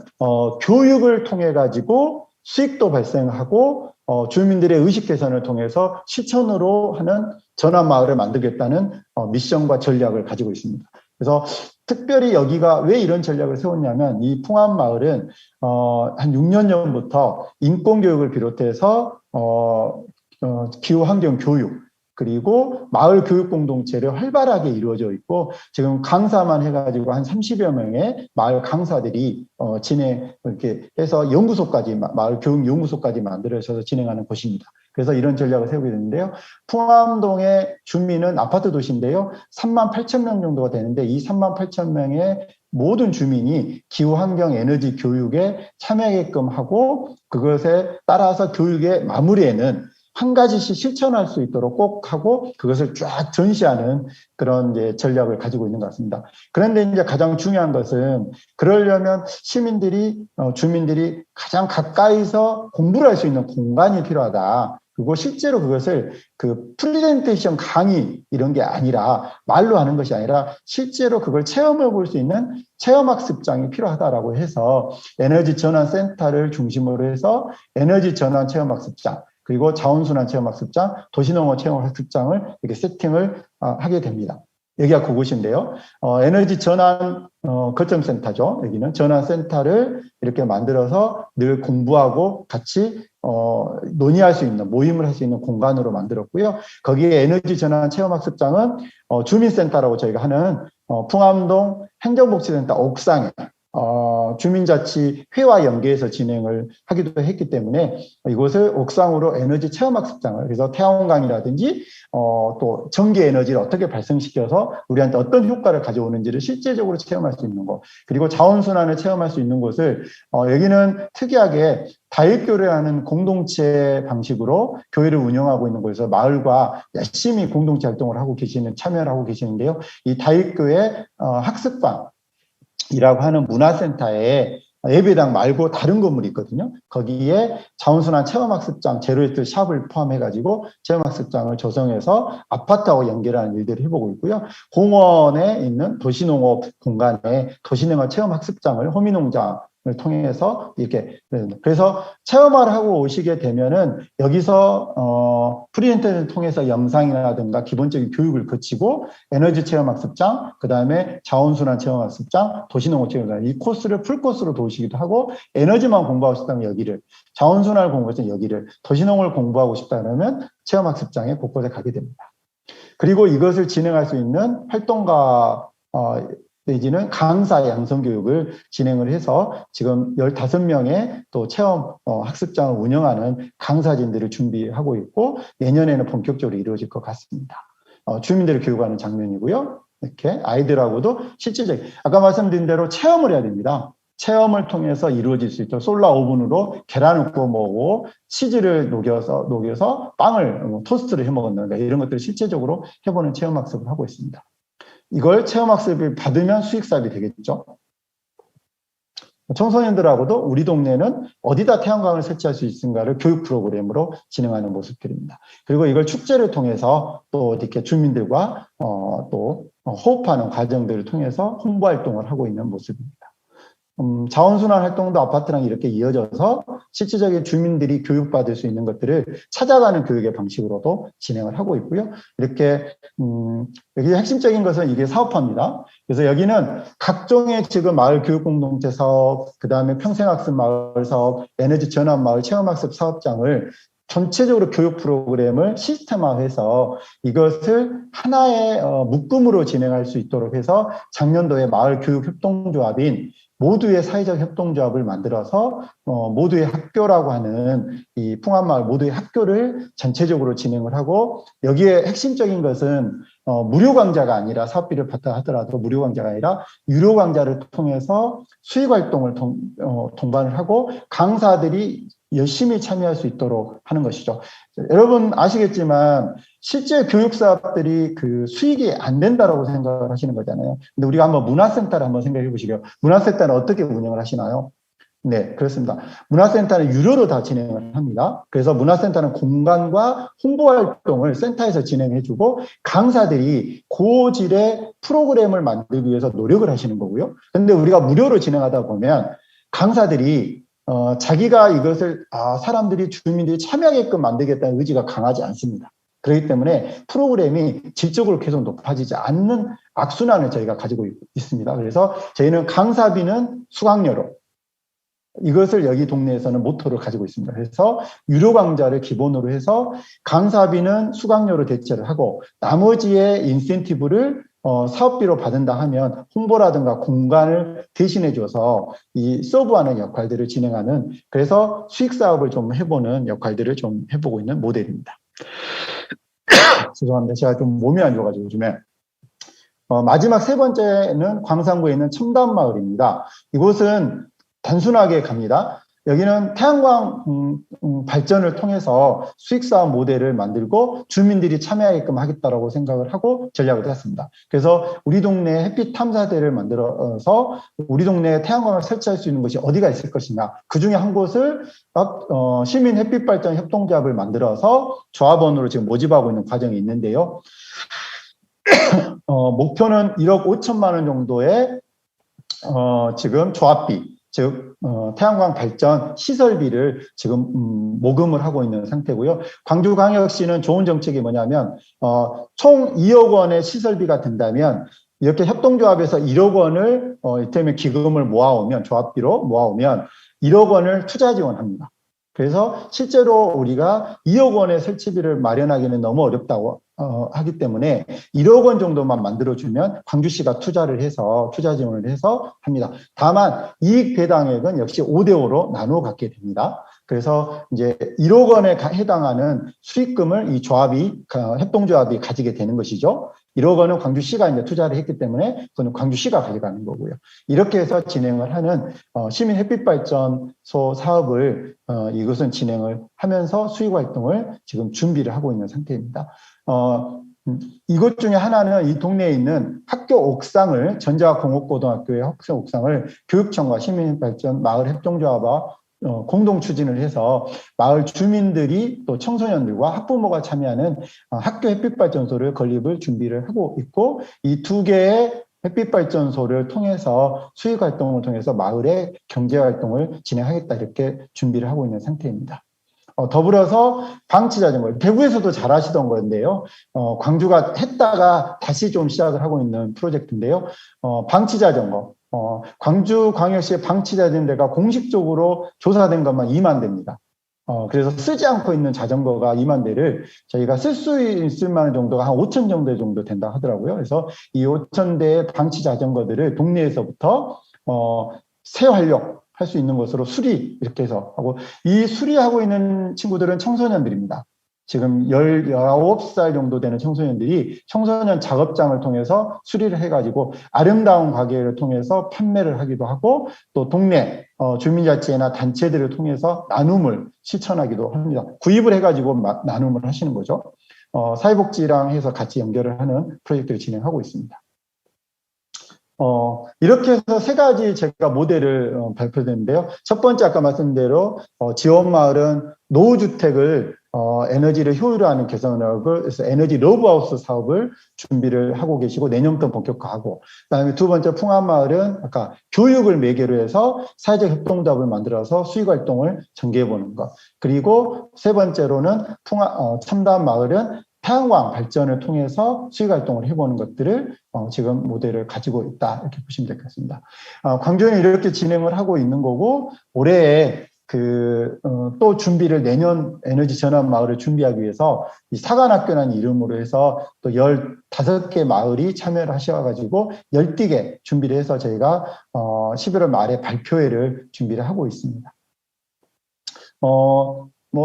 교육을 통해 가지고 수익도 발생하고 주민들의 의식 개선을 통해서 실천으로 하는 전환 마을을 만들겠다는 미션과 전략을 가지고 있습니다. 그래서 특별히 여기가 왜 이런 전략을 세웠냐면, 이 풍암 마을은 한 6년 전부터 인권교육을 비롯해서 기후환경 교육, 그리고 마을 교육 공동체를 활발하게 이루어져 있고, 지금 강사만 해가지고 한 30여 명의 마을 강사들이 이렇게 해서 연구소까지, 마을 교육 연구소까지 만들어서 진행하는 곳입니다. 그래서 이런 전략을 세우게 됐는데요. 풍암동의 주민은 아파트 도시인데요. 3만 8천 명 정도가 되는데, 이 3만 8천 명의 모든 주민이 기후환경 에너지 교육에 참여하게끔 하고, 그것에 따라서 교육의 마무리에는 한 가지씩 실천할 수 있도록 꼭 하고 그것을 쫙 전시하는 그런 이제 전략을 가지고 있는 것 같습니다. 그런데 이제 가장 중요한 것은 그러려면 시민들이 주민들이 가장 가까이서 공부를 할 수 있는 공간이 필요하다. 그리고 실제로 그것을 그 프레젠테이션 강의 이런 게 아니라 말로 하는 것이 아니라 실제로 그걸 체험해 볼 수 있는 체험학습장이 필요하다라고 해서 에너지 전환 센터를 중심으로 해서 에너지 전환 체험학습장 그리고 자원순환 체험학습장, 도시농업 체험학습장을 이렇게 세팅을 하게 됩니다. 여기가 그곳인데요. 에너지 전환 거점센터죠. 여기는 전환센터를 이렇게 만들어서 늘 공부하고 같이 논의할 수 있는 모임을 할 수 있는 공간으로 만들었고요. 거기에 에너지 전환 체험학습장은 주민센터라고 저희가 하는 풍암동 행정복지센터 옥상에 주민자치회와 연계해서 진행을 하기도 했기 때문에 이곳을 옥상으로 에너지 체험학습장을 그래서 태양광이라든지 또 전기 에너지를 어떻게 발생시켜서 우리한테 어떤 효과를 가져오는지를 실제적으로 체험할 수 있는 곳 그리고 자원순환을 체험할 수 있는 곳을 여기는 특이하게 다육교회라는 공동체 방식으로 교회를 운영하고 있는 곳에서 마을과 열심히 공동체 활동을 하고 계시는 참여를 하고 계시는데요. 이 다육교회 학습방 이라고 하는 문화센터에 예배당 말고 다른 건물이 있거든요. 거기에 자원순환 체험학습장 제로웨이트 샵을 포함해가지고 체험학습장을 조성해서 아파트하고 연결하는 일들을 해보고 있고요. 공원에 있는 도시농업 공간에 도시농업 체험학습장을 호미농장을 통해서 이렇게 그래서 체험을 하고 오시게 되면은 여기서 프리엔터를 통해서 영상이라든가 기본적인 교육을 거치고 에너지 체험학습장, 그 다음에 자원순환 체험학습장, 도시농업 체험학습장 이 코스를 풀코스로 도시기도 하고 에너지만 공부하고 싶다면 여기를 자원순환을 공부하고 싶다면 여기를 도시농업을 공부하고 싶다 그러면 체험학습장에 곳곳에 가게 됩니다. 그리고 이것을 진행할 수 있는 활동가 내지는 강사 양성교육을 진행을 해서 지금 15명의 또 체험 학습장을 운영하는 강사진들을 준비하고 있고 내년에는 본격적으로 이루어질 것 같습니다. 주민들을 교육하는 장면이고요. 이렇게 아이들하고도 실질적인 아까 말씀드린 대로 체험을 해야 됩니다. 체험을 통해서 이루어질 수 있도록 솔라 오븐으로 계란을 구워 먹고 치즈를 녹여서 빵을 토스트를 해 먹는다 이런 것들을 실제적으로 해보는 체험학습을 하고 있습니다. 이걸 체험학습을 받으면 수익사업이 되겠죠. 청소년들하고도 우리 동네는 어디다 태양광을 설치할 수 있는가를 교육 프로그램으로 진행하는 모습들입니다. 그리고 이걸 축제를 통해서 또 이렇게 주민들과 또 호흡하는 과정들을 통해서 홍보 활동을 하고 있는 모습입니다. 자원순환 활동도 아파트랑 이렇게 이어져서 실질적인 주민들이 교육받을 수 있는 것들을 찾아가는 교육의 방식으로도 진행을 하고 있고요. 이렇게 여기 핵심적인 것은 이게 사업화입니다. 그래서 여기는 각종의 지금 마을 교육공동체 사업, 그 다음에 평생학습 마을 사업, 에너지 전환 마을 체험학습 사업장을 전체적으로 교육 프로그램을 시스템화해서 이것을 하나의 묶음으로 진행할 수 있도록 해서 작년도에 마을 교육 협동조합인 모두의 사회적 협동조합을 만들어서 모두의 학교라고 하는 이 풍암마을 모두의 학교를 전체적으로 진행을 하고 여기에 핵심적인 것은 무료 강좌가 아니라 사업비를 받다 하더라도 무료 강좌가 아니라 유료 강좌를 통해서 수익 활동을 동반을 하고 강사들이 열심히 참여할 수 있도록 하는 것이죠. 여러분 아시겠지만 실제 교육 사업들이 그 수익이 안 된다라고 생각을 하시는 거잖아요. 근데 우리가 한번 문화센터를 한번 생각해 보시게요. 문화센터는 어떻게 운영을 하시나요? 네, 그렇습니다. 문화센터는 유료로 다 진행을 합니다. 그래서 문화센터는 공간과 홍보 활동을 센터에서 진행해주고 강사들이 고질의 프로그램을 만들기 위해서 노력을 하시는 거고요. 근데 우리가 무료로 진행하다 보면 강사들이 자기가 이것을 사람들이 주민들이 참여하게끔 만들겠다는 의지가 강하지 않습니다. 그렇기 때문에 프로그램이 질적으로 계속 높아지지 않는 악순환을 저희가 가지고 있습니다. 그래서 저희는 강사비는 수강료로 이것을 여기 동네에서는 모토를 가지고 있습니다. 그래서 유료 강좌를 기본으로 해서 강사비는 수강료로 대체를 하고 나머지의 인센티브를 사업비로 받는다 하면 홍보라든가 공간을 대신해줘서 이 서브하는 역할들을 진행하는 그래서 수익사업을 좀 해보는 역할들을 좀 해보고 있는 모델입니다. 죄송합니다. 제가 좀 몸이 안 좋아가지고 요즘에. 마지막 세 번째는 광산구에 있는 첨단마을입니다. 이곳은 단순하게 갑니다. 여기는 태양광 발전을 통해서 수익사업 모델을 만들고 주민들이 참여하게끔 하겠다라고 생각을 하고 전략을 했습니다. 그래서 우리 동네에 햇빛 탐사대를 만들어서 우리 동네에 태양광을 설치할 수 있는 곳이 어디가 있을 것이냐, 그 중에 한 곳을 시민 햇빛 발전 협동조합을 만들어서 조합원으로 지금 모집하고 있는 과정이 있는데요. 목표는 1억 5천만 원 정도의 지금 조합비, 즉 태양광 발전 시설비를 지금 모금을 하고 있는 상태고요. 광주광역시는 좋은 정책이 뭐냐면 총 2억 원의 시설비가 든다면 이렇게 협동조합에서 1억 원을 이를테면 기금을 모아오면, 조합비로 모아오면 1억 원을 투자 지원합니다. 그래서 실제로 우리가 2억 원의 설치비를 마련하기는 너무 어렵다고 하기 때문에 1억 원 정도만 만들어주면 광주시가 투자 지원을 해서 합니다. 다만 이익 배당액은 역시 5대5로 나누어 갖게 됩니다. 그래서 이제 1억 원에 해당하는 수익금을 이 협동조합이 가지게 되는 것이죠. 1억 원은 광주시가 이제 투자를 했기 때문에 그건 광주시가 가져가는 거고요. 이렇게 해서 진행을 하는 시민 햇빛발전소 사업을 이것은 진행을 하면서 수익 활동을 지금 준비를 하고 있는 상태입니다. 이것 중에 하나는 이 동네에 있는 학교 옥상을, 전자공업고등학교의 학생 옥상을 교육청과 시민발전 마을협동조합과 공동 추진을 해서 마을 주민들이 또 청소년들과 학부모가 참여하는 학교 햇빛발전소를 건립을 준비를 하고 있고, 이 두 개의 햇빛발전소를 통해서 수익활동을 통해서 마을의 경제활동을 진행하겠다, 이렇게 준비를 하고 있는 상태입니다. 더불어서 방치자전거, 대구에서도 잘 하시던 건데요. 광주가 했다가 다시 좀 시작을 하고 있는 프로젝트인데요. 방치자전거. 광주광역시의 방치자전거가 공식적으로 조사된 것만 2만 대입니다. 그래서 쓰지 않고 있는 자전거가 2만 대를 저희가 쓸 수 있을 만한 정도가 한 5천 정도 된다 하더라고요. 그래서 이 5천 대의 방치 자전거들을 동네에서부터 재활용 할 수 있는 것으로 수리, 이렇게 해서 하고, 이 수리하고 있는 친구들은 청소년들입니다. 지금 19살 정도 되는 청소년들이 청소년 작업장을 통해서 수리를 해가지고 아름다운 가게를 통해서 판매를 하기도 하고, 또 동네 주민자치회나 단체들을 통해서 나눔을 실천하기도 합니다. 구입을 해가지고 나눔을 하시는 거죠. 사회복지랑 해서 같이 연결을 하는 프로젝트를 진행하고 있습니다. 이렇게 해서 세 가지 제가 모델을 발표했는데요. 첫 번째, 아까 말씀드린 대로 지원마을은 노후주택을 에너지를 효율화하는 개선을 해서 에너지 러브하우스 사업을 준비를 하고 계시고, 내년부터 본격화하고, 그다음에 두 번째 풍암마을은 아까 교육을 매개로 해서 사회적 협동조합을 만들어서 수익활동을 전개해보는 것, 그리고 세 번째로는 첨단마을은 태양광 발전을 통해서 수익활동을 해보는 것들을 지금 모델을 가지고 있다, 이렇게 보시면 될 것 같습니다. 광주는 이렇게 진행을 하고 있는 거고, 올해에 또 준비를, 내년 에너지 전환 마을을 준비하기 위해서 이 사관학교라는 이름으로 해서 또 15개 마을이 참여를 하셔가지고 열띠게 준비를 해서 저희가 11월 말에 발표회를 준비를 하고 있습니다.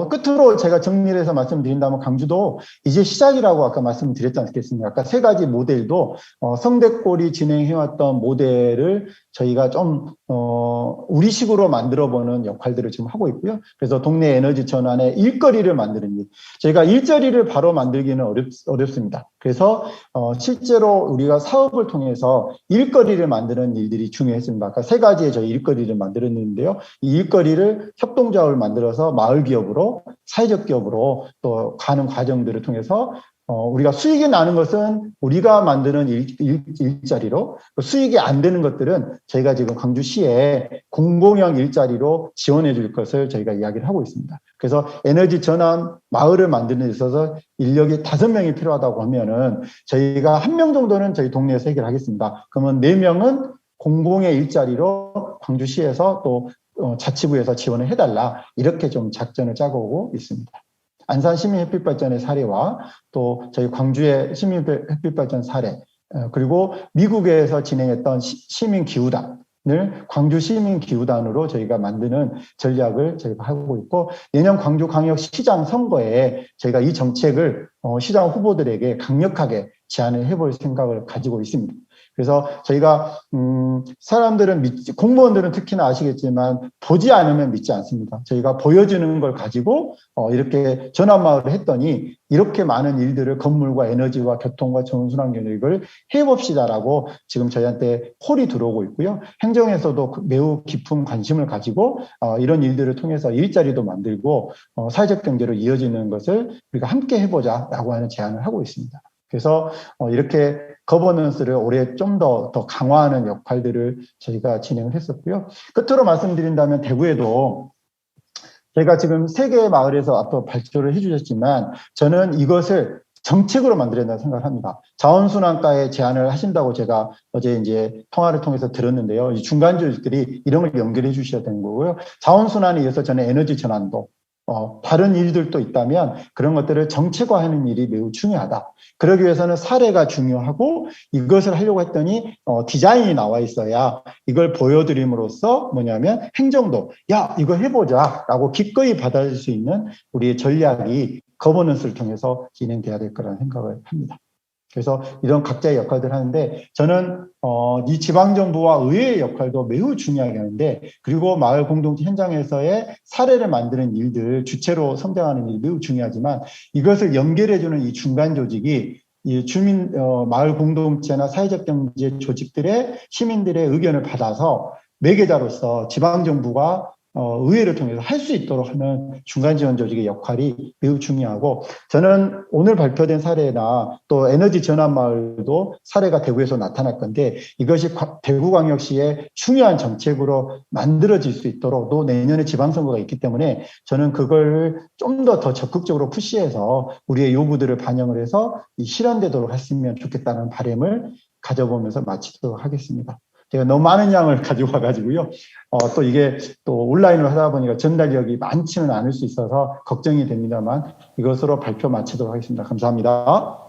끝으로 제가 정리를 해서 말씀드린다면, 광주도 이제 시작이라고 아까 말씀드렸지 않겠습니까? 아까 세 가지 모델도 성대골이 진행해왔던 모델을 저희가 좀 우리식으로 만들어보는 역할들을 지금 하고 있고요. 그래서 동네 에너지 전환에 일거리를 만드는 일, 저희가 일자리를 바로 만들기는 어렵습니다. 그래서 실제로 우리가 사업을 통해서 일거리를 만드는 일들이 중요했습니다. 아까 세 가지의 저희 일거리를 만들었는데요. 이 일거리를 협동조합을 만들어서 마을 기업으로, 사회적 기업으로 또 가는 과정들을 통해서 우리가 수익이 나는 것은 우리가 만드는 일자리로, 수익이 안 되는 것들은 저희가 지금 광주시에 공공형 일자리로 지원해 줄 것을 저희가 이야기를 하고 있습니다. 그래서 에너지 전환 마을을 만드는 데 있어서 인력이 5명이 필요하다고 하면은 저희가 1명 정도는 저희 동네에서 해결하겠습니다. 그러면 4명은 공공의 일자리로 광주시에서 또 자치구에서 지원을 해달라, 이렇게 좀 작전을 짜고 있습니다. 안산 시민 햇빛발전의 사례와 또 저희 광주의 시민 햇빛발전 사례, 그리고 미국에서 진행했던 시민 기후단을 광주 시민 기후단으로 저희가 만드는 전략을 저희가 하고 있고, 내년 광주광역시장 선거에 저희가 이 정책을 시장 후보들에게 강력하게 제안을 해볼 생각을 가지고 있습니다. 그래서 저희가 사람들은 공무원들은 특히나 아시겠지만 보지 않으면 믿지 않습니다. 저희가 보여주는 걸 가지고 이렇게 전환마을을 했더니 이렇게 많은 일들을 건물과 에너지와 교통과 좋은 순환 교육을 해봅시다라고 지금 저희한테 콜이 들어오고 있고요. 행정에서도 매우 깊은 관심을 가지고 이런 일들을 통해서 일자리도 만들고 사회적 경제로 이어지는 것을 우리가 함께 해보자라고 하는 제안을 하고 있습니다. 그래서 이렇게 거버넌스를 올해 좀 더 강화하는 역할들을 저희가 진행을 했었고요. 끝으로 말씀드린다면 대구에도 제가 지금 3개의 마을에서 앞서 발표를 해주셨지만 저는 이것을 정책으로 만들어야 된다고 생각을 합니다. 자원순환과에 제안을 하신다고 제가 어제 이제 통화를 통해서 들었는데요. 이 중간주들이 이런 걸 연결해 주셔야 되는 거고요. 자원순환에 의해서 저는 에너지 전환도 다른 일들도 있다면 그런 것들을 정책화하는 일이 매우 중요하다. 그러기 위해서는 사례가 중요하고 이것을 하려고 했더니 디자인이 나와 있어야 이걸 보여드림으로써 뭐냐면 행정도 야 이거 해보자 라고 기꺼이 받아들일 수 있는 우리의 전략이 거버넌스를 통해서 진행돼야 될 거라는 생각을 합니다. 그래서 이런 각자의 역할들을 하는데 저는 이 지방정부와 의회의 역할도 매우 중요하게 하는데 그리고 마을 공동체 현장에서의 사례를 만드는 일들 주체로 성장하는 일이 매우 중요하지만 이것을 연결해주는 이 중간 조직이 이 주민 마을 공동체나 사회적 경제 조직들의 시민들의 의견을 받아서 매개자로서 지방정부가 의회를 통해서 할 수 있도록 하는 중간 지원 조직의 역할이 매우 중요하고 저는 오늘 발표된 사례나 또 에너지 전환 마을도 사례가 대구에서 나타날 건데 이것이 대구광역시의 중요한 정책으로 만들어질 수 있도록 또 내년에 지방선거가 있기 때문에 저는 그걸 좀 더 적극적으로 푸시해서 우리의 요구들을 반영을 해서 실현되도록 했으면 좋겠다는 바람을 가져보면서 마치도록 하겠습니다. 제가 너무 많은 양을 가지고 와가지고요. 또 이게 또 온라인으로 하다 보니까 전달력이 많지는 않을 수 있어서 걱정이 됩니다만 이것으로 발표 마치도록 하겠습니다. 감사합니다.